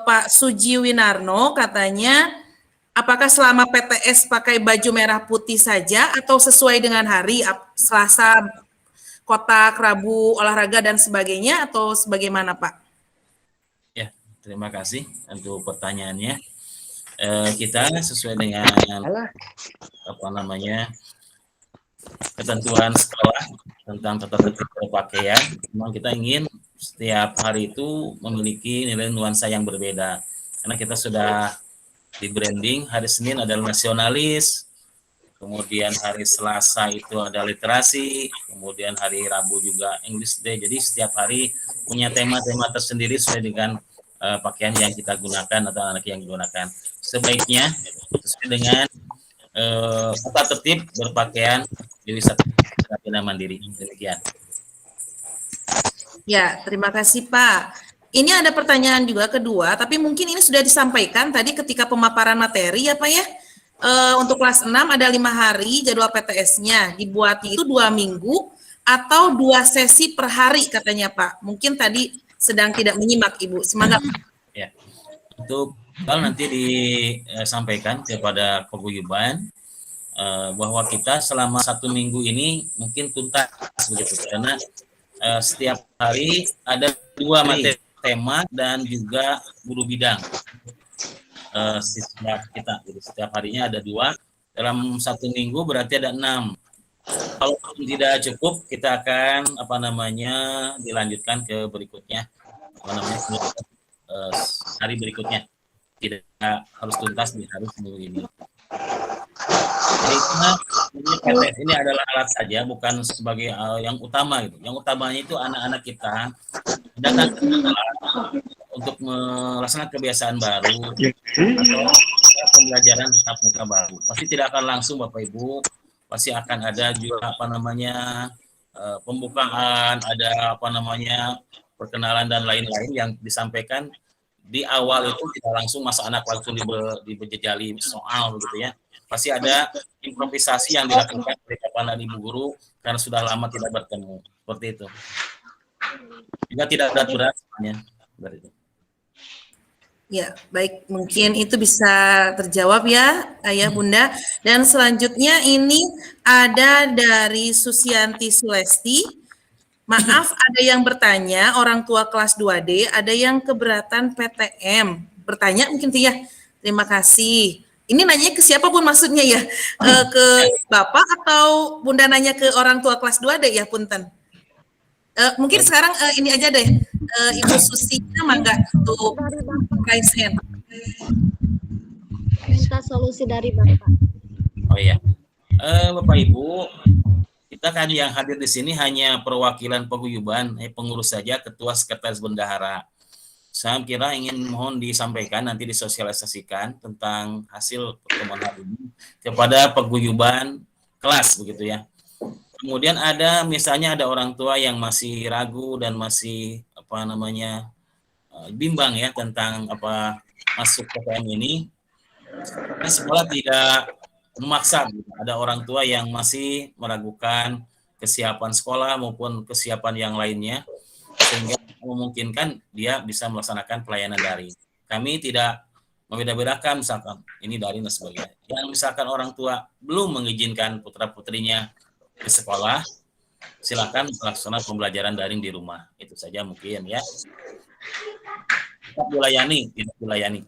Pak Suji Winarno, katanya, apakah selama PTS pakai baju merah putih saja atau sesuai dengan hari, Selasa, kotak, Rabu, olahraga dan sebagainya, atau sebagaimana Pak? Ya, terima kasih untuk pertanyaannya. Kita sesuai dengan ketentuan sekolah tentang tata tertib berpakaian, memang kita ingin setiap hari itu memiliki nilai nuansa yang berbeda. Karena kita sudah di branding, hari Senin adalah nasionalis, kemudian hari Selasa itu ada literasi, kemudian hari Rabu juga English Day. Jadi setiap hari punya tema-tema tersendiri sesuai dengan pakaian yang kita gunakan atau anak yang gunakan. Sebaiknya sesuai dengan tata tertib berpakaian di wisata karantina mandiri. Demikian. Ya, terima kasih Pak. Ini ada pertanyaan juga kedua, tapi mungkin ini sudah disampaikan tadi ketika pemaparan materi ya Pak ya. Untuk kelas 6 ada 5 hari jadwal PTS-nya, dibuatnya itu 2 minggu atau 2 sesi per hari katanya Pak. Mungkin tadi sedang tidak menyimak Ibu. Semangat. Ya, untuk kalau nanti disampaikan kepada paguyuban bahwa kita selama 1 minggu ini mungkin tuntas begitu, karena setiap hari ada 2 materi tema dan juga guru bidang siswa kita. Jadi setiap harinya ada 2, dalam 1 minggu berarti ada 6. Kalau tidak cukup, kita akan dilanjutkan ke berikutnya, hari berikutnya. Tidak harus tuntas di hari seminggu ini. Jadi PTS ini adalah alat saja, bukan sebagai yang utama gitu. Yang utamanya itu anak-anak kita datang ke sekolah untuk melaksanakan kebiasaan baru atau pembelajaran tatap muka baru. Pasti tidak akan langsung Bapak Ibu, pasti akan ada juga pembukaan, ada perkenalan dan lain-lain yang disampaikan di awal itu tidak langsung masa anak langsung dibejejali soal begitu ya. Pasti ada improvisasi yang dilakukan oleh para ibu guru karena sudah lama tidak bertemu. Seperti itu. Juga tidak berat-berat sebenarnya. Ya, baik. Mungkin itu bisa terjawab ya, Ayah Bunda. Dan selanjutnya ini ada dari Susianti Sulesti. Maaf, ada yang bertanya, orang tua kelas 2D, ada yang keberatan PTM. Bertanya mungkin ya. Terima kasih. Ini nanya ke siapa pun maksudnya ya? Ke Bapak atau Bunda nanya ke orang tua kelas 2D ya, Punten? Mungkin sekarang ini aja deh, Ibu Susinya mangga untuk KSN. Minta solusi dari Bapak. Oh iya, Bapak Ibu, kita kan yang hadir di sini hanya perwakilan paguyuban, pengurus saja, ketua sekretaris bendahara. Saya kira ingin mohon disampaikan, nanti disosialisasikan tentang hasil pertemuan hari ini kepada paguyuban kelas begitu ya. Kemudian misalnya ada orang tua yang masih ragu dan masih bimbang ya tentang masuk PTM ini. Sekolah tidak memaksa, ada orang tua yang masih meragukan kesiapan sekolah maupun kesiapan yang lainnya, sehingga memungkinkan dia bisa melaksanakan pelayanan daring. Kami tidak membeda-bedakan misalkan ini daring dan sebagainya. Yang misalkan orang tua belum mengizinkan putra-putrinya ke sekolah, silakan melaksanakan pembelajaran daring di rumah. Itu saja mungkin ya. Tidak dilayani.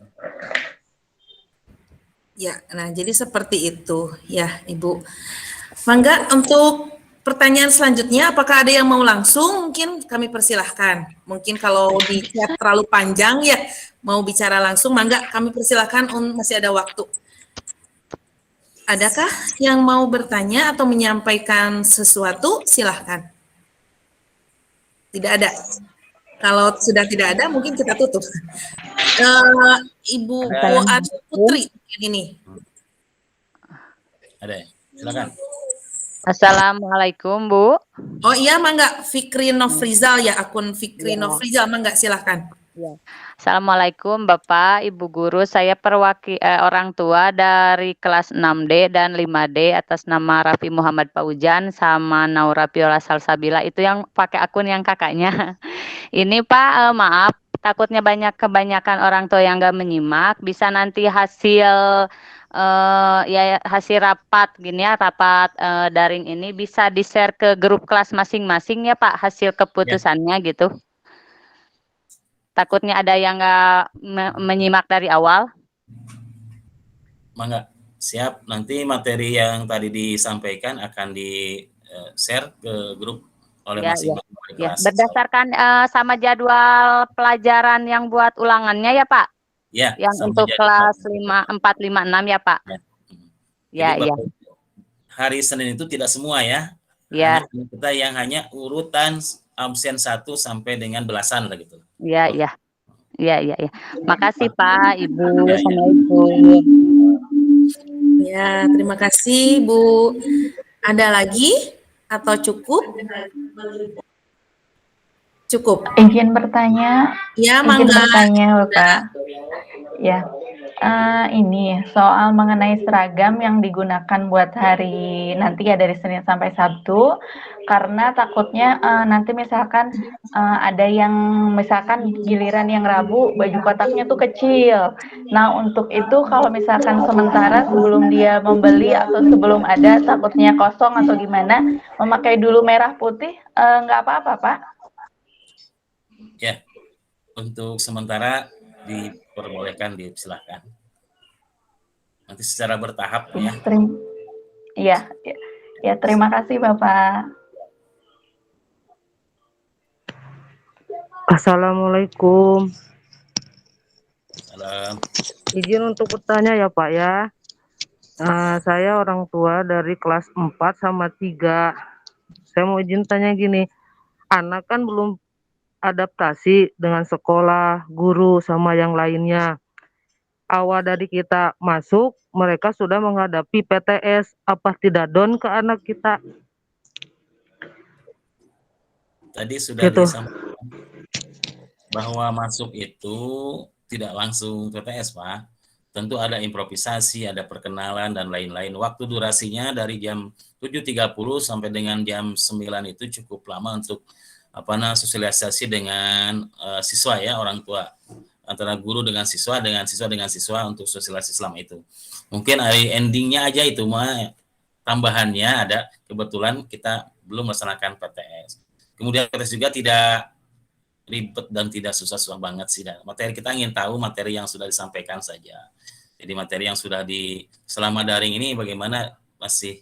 Ya, nah jadi seperti itu ya Ibu. Mangga untuk pertanyaan selanjutnya, apakah ada yang mau langsung? Mungkin kami persilahkan. Mungkin kalau di chat terlalu panjang ya, mau bicara langsung, mangga kami persilahkan, masih ada waktu. Adakah yang mau bertanya atau menyampaikan sesuatu? Silahkan. Tidak ada. Kalau sudah tidak ada, mungkin kita tutup. Ibu Adi Putri ini. Ada ya? Silakan. Assalamualaikum, Bu. Oh iya, mangga Fikri Nofrizal ya, akun Fikri Nofrizal, mangga silahkan. Assalamualaikum Bapak, Ibu Guru. Saya orang tua dari kelas 6D dan 5D atas nama Raffi Muhammad Paujan sama Naura Viola Salsabila. Itu yang pakai akun yang kakaknya. Ini Pak, maaf, takutnya kebanyakan orang tua yang nggak menyimak. Bisa nanti hasil hasil rapat gini ya, rapat daring ini bisa di-share ke grup kelas masing-masing ya Pak, hasil keputusannya gitu. Takutnya ada yang nggak menyimak dari awal. Mangga, siap. Nanti materi yang tadi disampaikan akan di-share ke grup oleh masing-masing kelas. Berdasarkan sama jadwal pelajaran yang buat ulangannya ya Pak? Ya, yang untuk kelas 4, 5, 6 ya Pak? Ya. Hari Senin itu tidak semua ya. Ya. Kita yang hanya urutan absen 1 sampai dengan belasan lah gitu. Iya. Makasih Pak, Ibu. Assalamualaikum. Ya, terima kasih Bu. Ada lagi atau cukup? Cukup. Izin bertanya. Ya, izin mangga. bertanya Bapak. Ya. Ini soal mengenai seragam yang digunakan buat hari nanti ya dari Senin sampai Sabtu, karena takutnya nanti misalkan ada yang misalkan giliran yang Rabu baju kotaknya tuh kecil. Nah untuk itu kalau misalkan sementara sebelum dia membeli atau sebelum ada takutnya kosong atau gimana, memakai dulu merah putih nggak apa-apa Pak? Ya, untuk sementara diperbolehkan, disilahkan. Nanti secara bertahap ya. Iya, terima kasih Bapak. Assalamualaikum. Salam. Izin untuk bertanya ya Pak ya. Saya orang tua dari kelas 4 sama 3. Saya mau izin tanya gini, anak kan belum adaptasi dengan sekolah, guru, sama yang lainnya. Awal dari kita masuk, mereka sudah menghadapi PTS. Apa tidak down ke anak kita? Tadi sudah disampaikan bahwa masuk itu tidak langsung PTS, Pak. Tentu ada improvisasi, ada perkenalan, dan lain-lain. Waktu durasinya dari jam 7.30 sampai dengan jam 9 itu cukup lama untuk sosialisasi dengan siswa ya, orang tua, antara guru dengan siswa untuk sosialisasi selama itu. Mungkin hari endingnya aja itu tambahannya ada, kebetulan kita belum melaksanakan PTS. Kemudian PTS juga tidak ribet dan tidak susah-susah banget sih. Materi kita ingin tahu materi yang sudah disampaikan saja. Jadi materi yang sudah selama daring ini bagaimana masih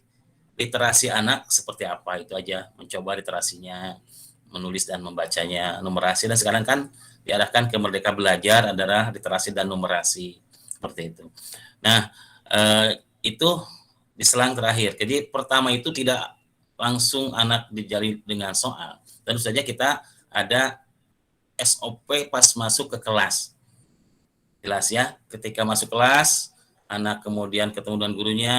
literasi anak seperti apa, itu aja, mencoba literasinya, menulis dan membacanya, numerasi, dan sekarang kan diarahkan ke Merdeka Belajar adalah literasi dan numerasi, seperti itu. Nah, itu di selang terakhir. Jadi pertama itu tidak langsung anak dijali dengan soal. Tentu saja kita ada SOP pas masuk ke kelas. Jelas ya, ketika masuk kelas, anak kemudian ketemu dengan gurunya,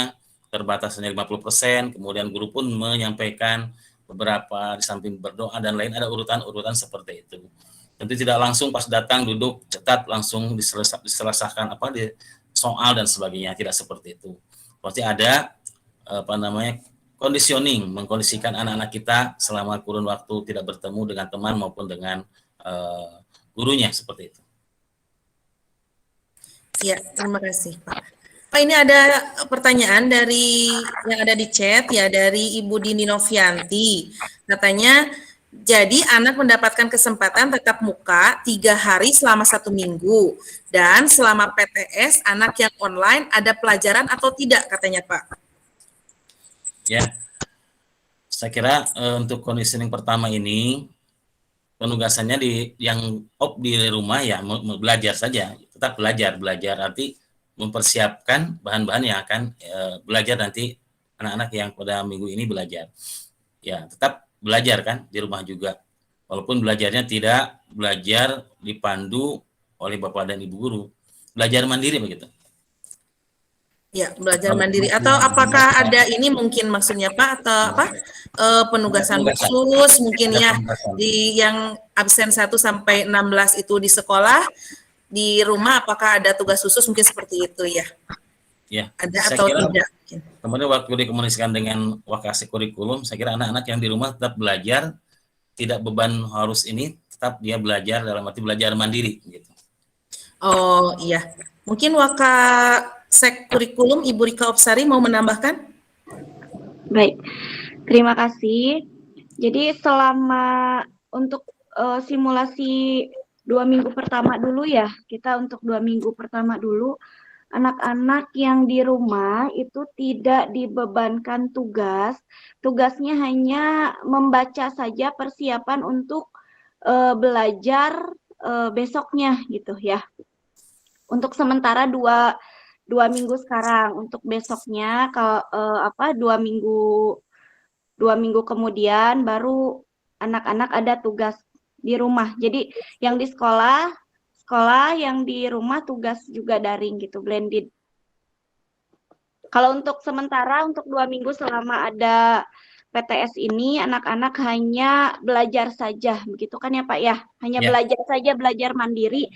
terbatasnya 50%, kemudian guru pun menyampaikan beberapa, di samping berdoa dan lain, ada urutan-urutan seperti itu. Tentu tidak langsung pas datang duduk cetat langsung diselesaikan di soal dan sebagainya, tidak seperti itu. Pasti ada conditioning, mengkondisikan anak-anak kita selama kurun waktu tidak bertemu dengan teman maupun dengan gurunya, seperti itu. Ya, terima kasih Pak. Pak, ini ada pertanyaan yang ada di chat ya, dari Ibu Dini Novianti. Katanya, jadi anak mendapatkan kesempatan tatap muka 3 hari selama 1 minggu, dan selama PTS anak yang online ada pelajaran atau tidak, katanya Pak? Ya, saya kira untuk conditioning pertama ini penugasannya di rumah ya, belajar saja, tetap belajar arti mempersiapkan bahan-bahan yang akan belajar nanti anak-anak yang pada minggu ini belajar. Ya, tetap belajar kan di rumah juga. Walaupun belajarnya tidak belajar dipandu oleh Bapak dan Ibu guru. Belajar mandiri begitu. Ya, belajar mandiri atau apakah ada ini mungkin maksudnya Pak atau apa penugasan khusus mungkin ya di yang absen 1 sampai 16 itu di sekolah, di rumah apakah ada tugas khusus mungkin seperti itu ya? Ya, Ada saya atau kira tidak? kemudian waktu dikomunikasikan dengan wakasi kurikulum, saya kira anak-anak yang di rumah tetap belajar, tidak beban harus ini, tetap dia belajar dalam arti belajar mandiri gitu. Oh iya, mungkin Wakasek Kurikulum Ibu Rika Opsari mau menambahkan? Baik, terima kasih. Jadi selama untuk simulasi 2 minggu pertama dulu ya, kita untuk 2 minggu pertama dulu, anak-anak yang di rumah itu tidak dibebankan tugas, tugasnya hanya membaca saja persiapan untuk belajar besoknya gitu ya. Untuk sementara dua minggu sekarang, untuk besoknya kalau 2 minggu kemudian baru anak-anak ada tugas di rumah. Jadi yang di sekolah, yang di rumah tugas juga daring gitu, blended. Kalau untuk sementara untuk 2 minggu selama ada PTS ini anak-anak hanya belajar saja, begitu kan ya Pak ya? Hanya belajar saja, belajar mandiri,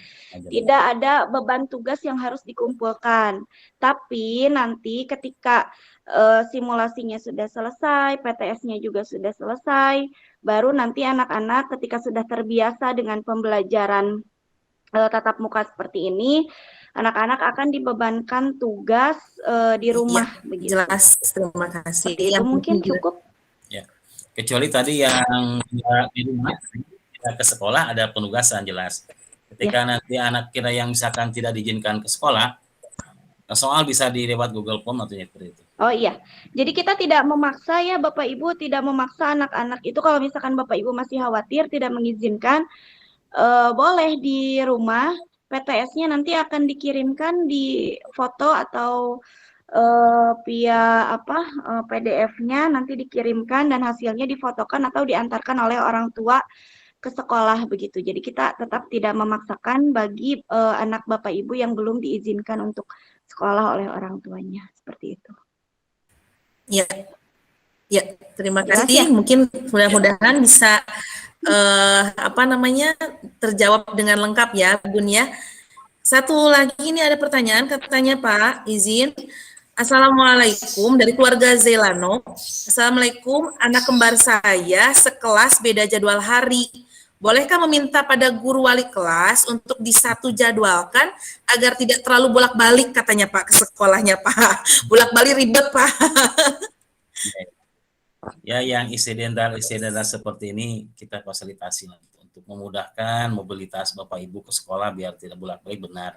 tidak ada beban tugas yang harus dikumpulkan. Tapi nanti ketika simulasinya sudah selesai, PTS-nya juga sudah selesai, baru nanti anak-anak ketika sudah terbiasa dengan pembelajaran tatap muka seperti ini, anak-anak akan dibebankan tugas di rumah. Ya, begitu. jelas, terima kasih. Seperti itu mungkin cukup. Ya, kecuali tadi yang di rumah tidak ke sekolah ada penugasan jelas. Ketika nanti anak kita yang misalkan tidak diizinkan ke sekolah, soal bisa dilewat Google Form atau seperti itu. Oh iya, jadi kita tidak memaksa ya Bapak Ibu, tidak memaksa anak-anak itu kalau misalkan Bapak Ibu masih khawatir tidak mengizinkan, boleh di rumah, PTS-nya nanti akan dikirimkan di foto atau via PDF-nya nanti dikirimkan dan hasilnya difotokan atau diantarkan oleh orang tua ke sekolah begitu. Jadi kita tetap tidak memaksakan bagi anak Bapak Ibu yang belum diizinkan untuk sekolah oleh orang tuanya, seperti itu. Ya, ya, terima kasih. Mungkin mudah-mudahan bisa terjawab dengan lengkap ya, Bun ya. Satu lagi ini ada pertanyaan, katanya Pak, izin. Assalamualaikum dari keluarga Zelano. Assalamualaikum, anak kembar saya sekelas beda jadwal hari. Bolehkah meminta pada guru wali kelas untuk disatu jadwalkan agar tidak terlalu bolak-balik katanya Pak ke sekolahnya Pak. Bolak-balik ribet Pak. Ya, yang insidental seperti ini kita fasilitasi untuk memudahkan mobilitas Bapak Ibu ke sekolah biar tidak bolak-balik benar.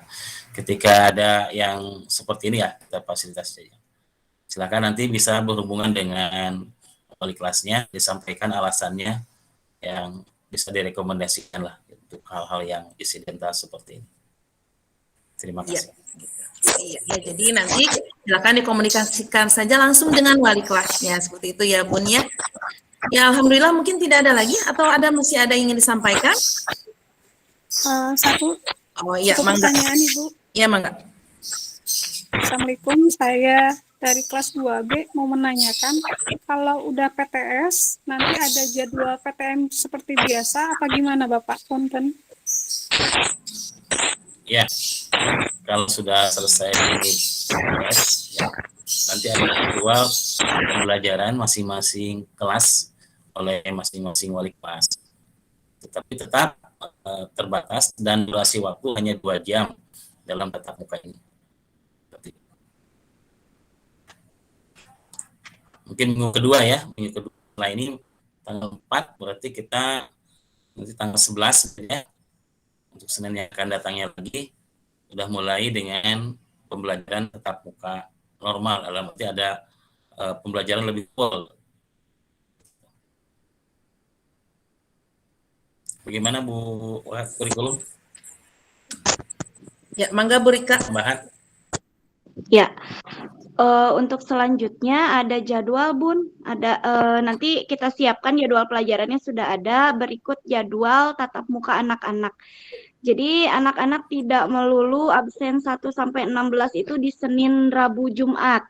Ketika ada yang seperti ini ya kita fasilitasi saja. Silakan nanti bisa berhubungan dengan wali kelasnya, disampaikan alasannya yang bisa direkomendasikan lah untuk hal-hal yang insidental seperti ini. Terima kasih. Iya, jadi nanti silakan dikomunikasikan saja langsung dengan wali kelasnya seperti itu ya Bun ya. Ya alhamdulillah mungkin tidak ada lagi atau masih ada yang ingin disampaikan? Satu. Oh iya, mangga. Pertanyaan Ibu. Iya mangga. Assalamualaikum, saya dari kelas 2B mau menanyakan kalau udah PTS nanti ada jadwal PTM seperti biasa apa gimana Bapak? Punten. Ya, kalau sudah selesai ini ya, nanti ada jadwal pembelajaran masing-masing kelas oleh masing-masing wali kelas. Tetapi tetap terbatas dan durasi waktu hanya 2 jam dalam tatap muka ini. Mungkin minggu kedua ya, minggu kedua setelah ini tanggal 4 berarti kita nanti tanggal 11 ya. Untuk Senin yang akan datangnya lagi, sudah mulai dengan pembelajaran tatap muka normal, dalam arti ada pembelajaran lebih full. Bagaimana Bu kurikulum? Ya, mangga Bu Rika. Tambahan. Ya, untuk selanjutnya ada jadwal Bun, ada nanti kita siapkan jadwal pelajarannya sudah ada, berikut jadwal tatap muka anak-anak. Jadi anak-anak tidak melulu absen 1 sampai 16 itu di Senin, Rabu, Jumat.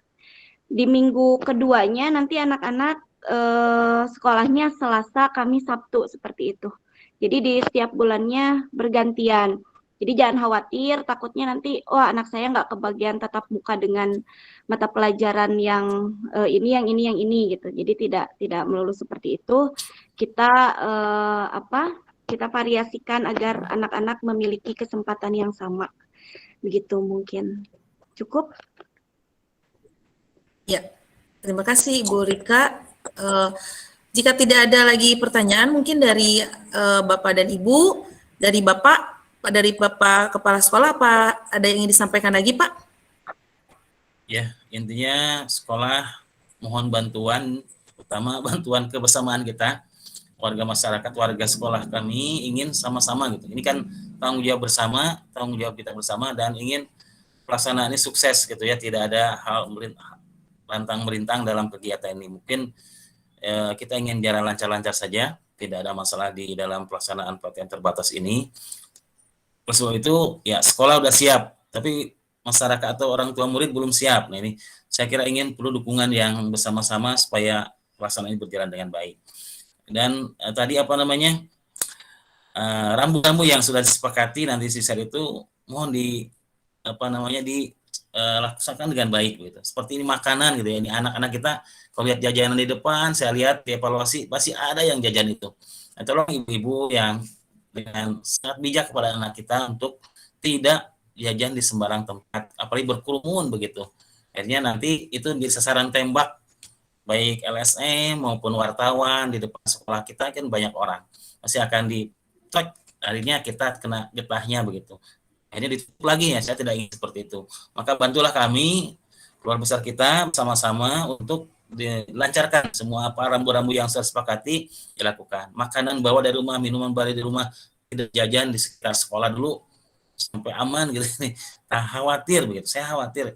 Di minggu keduanya nanti anak-anak sekolahnya Selasa, Kamis, Sabtu seperti itu. Jadi di setiap bulannya bergantian. Jadi jangan khawatir, takutnya nanti, anak saya nggak kebagian tatap muka dengan mata pelajaran yang yang ini gitu. Jadi tidak melulu seperti itu. Kita kita variasikan agar anak-anak memiliki kesempatan yang sama. Begitu mungkin. Cukup? Ya, terima kasih Ibu Rika. Jika tidak ada lagi pertanyaan, mungkin dari Bapak dan Ibu, dari Bapak Kepala Sekolah, apa ada yang ingin disampaikan lagi, Pak? Ya, intinya sekolah mohon bantuan, utama bantuan kebersamaan kita, warga masyarakat, warga sekolah kami ingin sama-sama gitu. Ini kan tanggung jawab bersama, tanggung jawab kita bersama, dan ingin pelaksanaan ini sukses gitu ya, tidak ada hal pantang melintang dalam kegiatan ini. Mungkin kita ingin jalan lancar-lancar saja, tidak ada masalah di dalam pelaksanaan PTM terbatas ini. Oleh sebab itu, ya sekolah udah siap, tapi masyarakat atau orang tua murid belum siap. Nah ini saya kira ingin perlu dukungan yang bersama-sama supaya pelaksanaan ini berjalan dengan baik. Dan tadi rambu-rambu yang sudah disepakati nanti sisa itu mohon laksanakan dengan baik gitu. Seperti ini makanan gitu ya. Ini anak-anak kita kalau lihat jajanan di depan, saya lihat dievaluasi pasti ada yang jajan itu. Nah, tolong ibu-ibu yang dengan sangat bijak kepada anak kita untuk tidak jajan di sembarang tempat, apalagi berkerumun begitu. Akhirnya nanti itu menjadi sasaran tembak baik LSM maupun wartawan di depan sekolah kita, kan banyak orang masih akan dicek, akhirnya kita kena getahnya begitu. Akhirnya ditutup lagi ya, saya tidak ingin seperti itu. Maka bantulah kami, keluarga besar kita sama-sama untuk dilancarkan semua rambu-rambu yang saya sepakati dilakukan. Makanan bawa dari rumah, minuman bawa dari rumah, tidak jajan di sekitar sekolah dulu sampai aman gitu. Khawatir begitu. Saya khawatir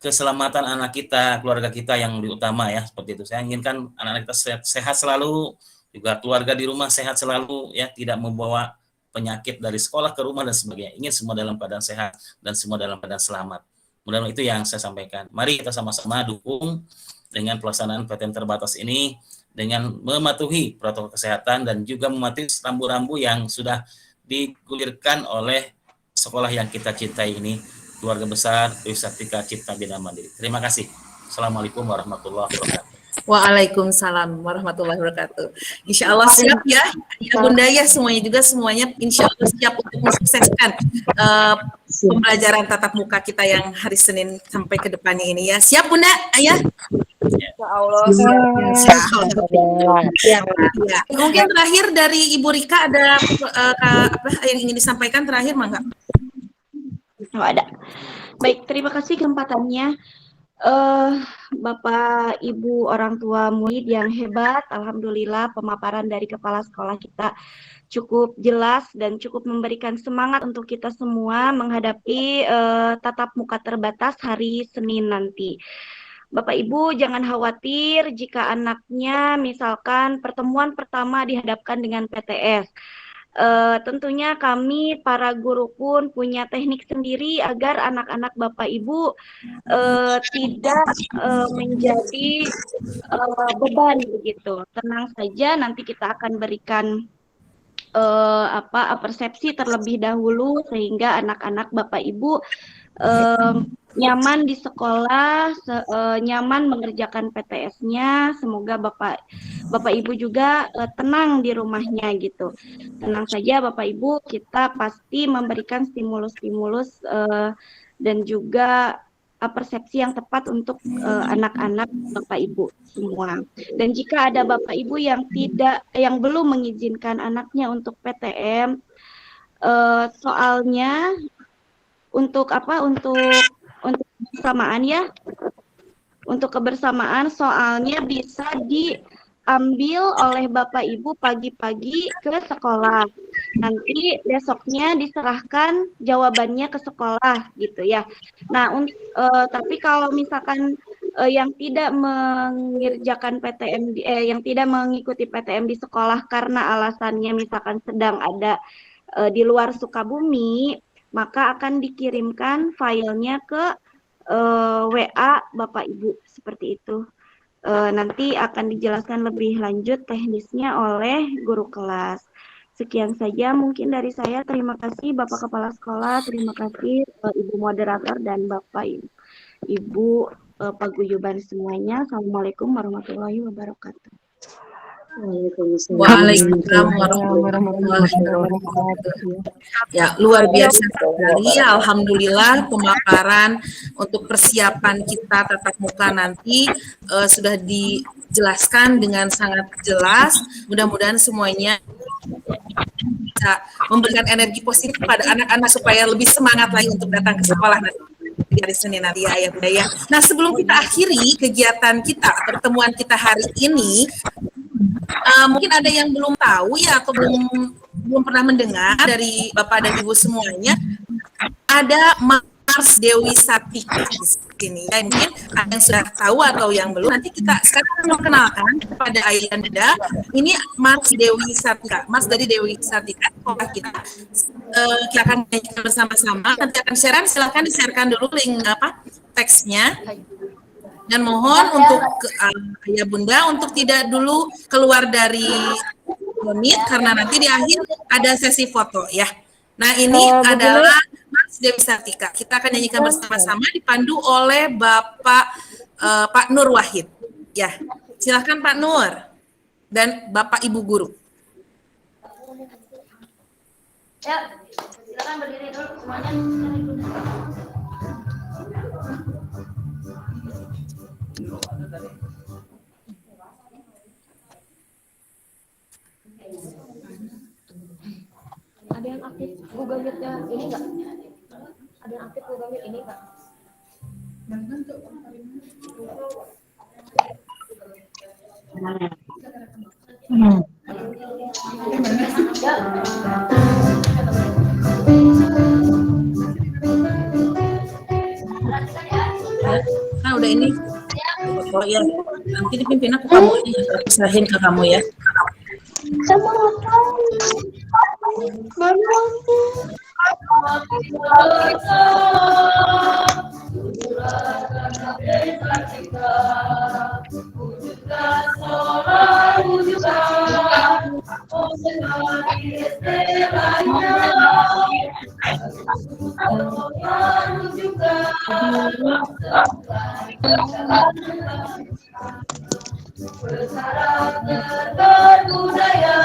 keselamatan anak kita, keluarga kita yang utama ya, seperti itu. Saya inginkan anak-anak kita sehat selalu, juga keluarga di rumah sehat selalu ya, tidak membawa penyakit dari sekolah ke rumah dan sebagainya. Ingin semua dalam keadaan sehat dan semua dalam keadaan selamat. Mudah-mudahan itu yang saya sampaikan. Mari kita sama-sama dukung dengan pelaksanaan PTM terbatas ini dengan mematuhi protokol kesehatan dan juga mematuhi rambu-rambu yang sudah digulirkan oleh sekolah yang kita cintai ini, keluarga besar Trisaktika Cipta Bina Mandiri. Terima kasih. Assalamualaikum warahmatullahi wabarakatuh. Waalaikumsalam warahmatullahi wabarakatuh. Insya Allah siap ya, ya Bunda ya, semuanya insya Allah siap untuk mensukseskan pembelajaran tatap muka kita yang hari Senin sampai ke depannya ini ya. Siap Bunda, Ayah? Insya Allah. Insya Allah. Ya. Mungkin terakhir dari Ibu Rika ada apa yang ingin disampaikan terakhir, Mangga? Oh, ada. Baik, terima kasih kesempatannya. Bapak, Ibu, orang tua murid yang hebat, alhamdulillah pemaparan dari kepala sekolah kita cukup jelas dan cukup memberikan semangat untuk kita semua menghadapi tatap muka terbatas hari Senin nanti. Bapak Ibu jangan khawatir jika anaknya misalkan pertemuan pertama dihadapkan dengan PTS. Tentunya kami para guru pun punya teknik sendiri agar anak-anak Bapak Ibu tidak menjadi beban begitu. Tenang saja, nanti kita akan berikan persepsi terlebih dahulu sehingga anak-anak Bapak Ibu nyaman di sekolah, nyaman mengerjakan PTS-nya. Semoga Bapak Ibu juga tenang di rumahnya gitu. Tenang saja Bapak Ibu, kita pasti memberikan stimulus-stimulus dan juga persepsi yang tepat untuk anak-anak Bapak Ibu semua. Dan jika ada Bapak Ibu yang belum mengizinkan anaknya untuk PTM, soalnya untuk kebersamaan ya, untuk kebersamaan soalnya bisa diambil oleh Bapak Ibu pagi-pagi ke sekolah. Nanti besoknya diserahkan jawabannya ke sekolah gitu ya. Nah, tapi kalau misalkan yang tidak mengerjakan PTM, yang tidak mengikuti PTM di sekolah karena alasannya misalkan sedang ada di luar Sukabumi, maka akan dikirimkan filenya ke WA Bapak Ibu seperti itu. Nanti akan dijelaskan lebih lanjut teknisnya oleh guru kelas. Sekian saja mungkin dari saya. Terima kasih Bapak Kepala Sekolah, terima kasih Ibu Moderator dan Bapak Ibu paguyuban semuanya. Assalamualaikum warahmatullahi wabarakatuh. Waalaikumsalam warahmatullahi wabarakatuh. Ya, luar biasa sekali. Alhamdulillah pemaparan untuk persiapan kita tatap muka nanti sudah dijelaskan dengan sangat jelas. Mudah-mudahan semuanya bisa memberikan energi positif pada anak-anak supaya lebih semangat lagi untuk datang ke sekolah nanti di hari Senin nanti ya, Ayah Bunda ya. Nah, sebelum kita akhiri kegiatan kita, pertemuan kita hari ini, mungkin ada yang belum tahu ya atau belum pernah mendengar dari Bapak dan Ibu semuanya, ada Mars Dewi Sartika di sini. Ya, mungkin ada yang sudah tahu atau yang belum. Nanti kita sekarang mengenalkan kepada Ayah dan Bunda. Ini Mars Dewi Sartika, Mars dari Dewi Sartika. Kita akan menyanyikan bersama-sama. Nanti akan silakan di-sharekan dulu link teksnya. Dan mohon untuk Ayah Bunda untuk tidak dulu keluar dari menit karena nanti di akhir ada sesi foto ya. Nah, ini adalah Mas Dewi Sartika. Kita akan nyanyikan bersama-sama dipandu oleh Bapak Pak Nur Wahid. Ya, silakan Pak Nur dan Bapak Ibu guru. Ya, silakan berdiri dulu semuanya. Ada yang aktif Google Meet-nya ini enggak? Ada yang aktif Google Meet ini enggak? Nah, udah ini. Oh ya, nanti dipimpin aku kamu serahin ke kamu ya. Berbudaya,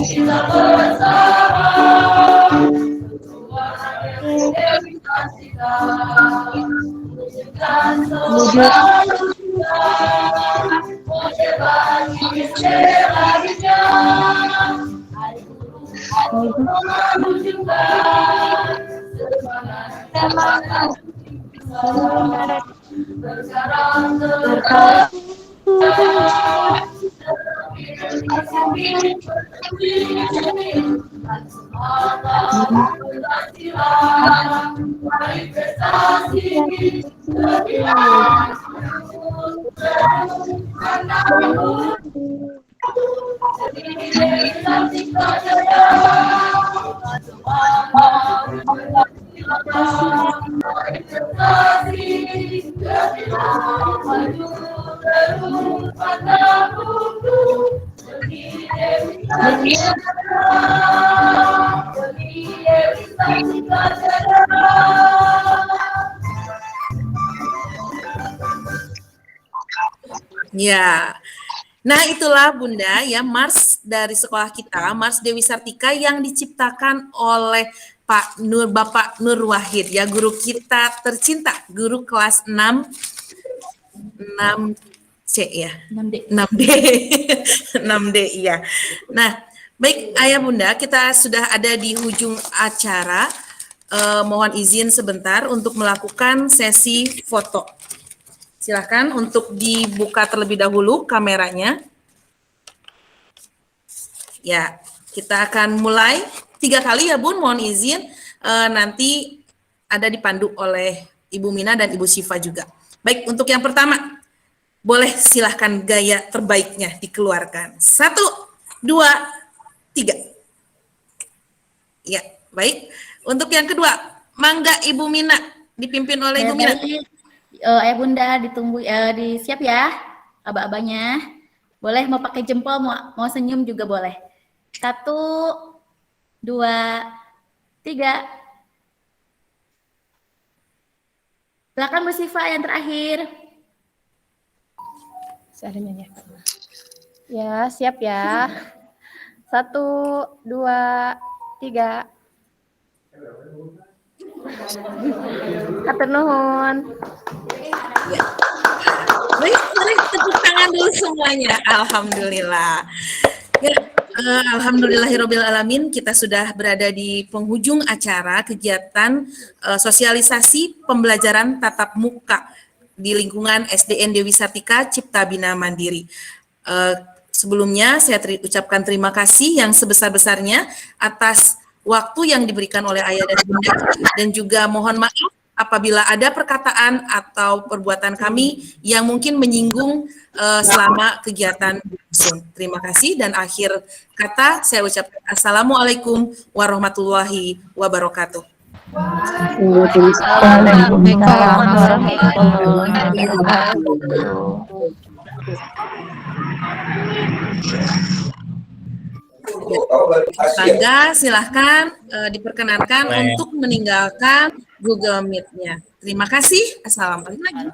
kita bersama Ya, nah itulah Bunda ya Mars dari sekolah kita, Mars Dewi Sartika yang diciptakan oleh Bapak Nur Wahid ya, guru kita tercinta, guru kelas 6 C ya. 6D. 6D. 6D iya. Nah, baik Ayah Bunda, kita sudah ada di ujung acara. Mohon izin sebentar untuk melakukan sesi foto. Silakan untuk dibuka terlebih dahulu kameranya. Ya, kita akan mulai 3 kali ya Bun, mohon izin. Nanti ada dipandu oleh Ibu Mina dan Ibu Syifa juga. Baik, untuk yang pertama, boleh silahkan gaya terbaiknya dikeluarkan. 1, 2, 3. Ya, baik. Untuk yang kedua, mangga Ibu Mina, dipimpin oleh Ibu Mina. Ayah Bunda ditunggu, disiap ya, aba-abanya. Boleh mau pakai jempol, mau senyum juga boleh. 1, 2, 3. Silakan Bu Syifa yang terakhir. Seadanya ya. Ya, siap ya. 1, 2, 3. Hatur nuhun. Baik, mari tepuk tangan dulu semuanya. Alhamdulillah. Ya, alhamdulillahirobbilalamin, kita sudah berada di penghujung acara kegiatan sosialisasi pembelajaran tatap muka di lingkungan SDN Dewi Sartika Cipta Bina Mandiri. Sebelumnya saya ucapkan terima kasih yang sebesar-besarnya atas waktu yang diberikan oleh Ayah dan Bunda, dan juga mohon maaf apabila ada perkataan atau perbuatan kami yang mungkin menyinggung selama kegiatan berlangsung. Terima kasih, dan akhir kata saya ucapkan Assalamualaikum warahmatullahi wabarakatuh. Waalaikumsalam warahmatullahi wabarakatuh. Bangga, silahkan diperkenankan untuk meninggalkan Google Meet-nya. Terima kasih. Assalamualaikum.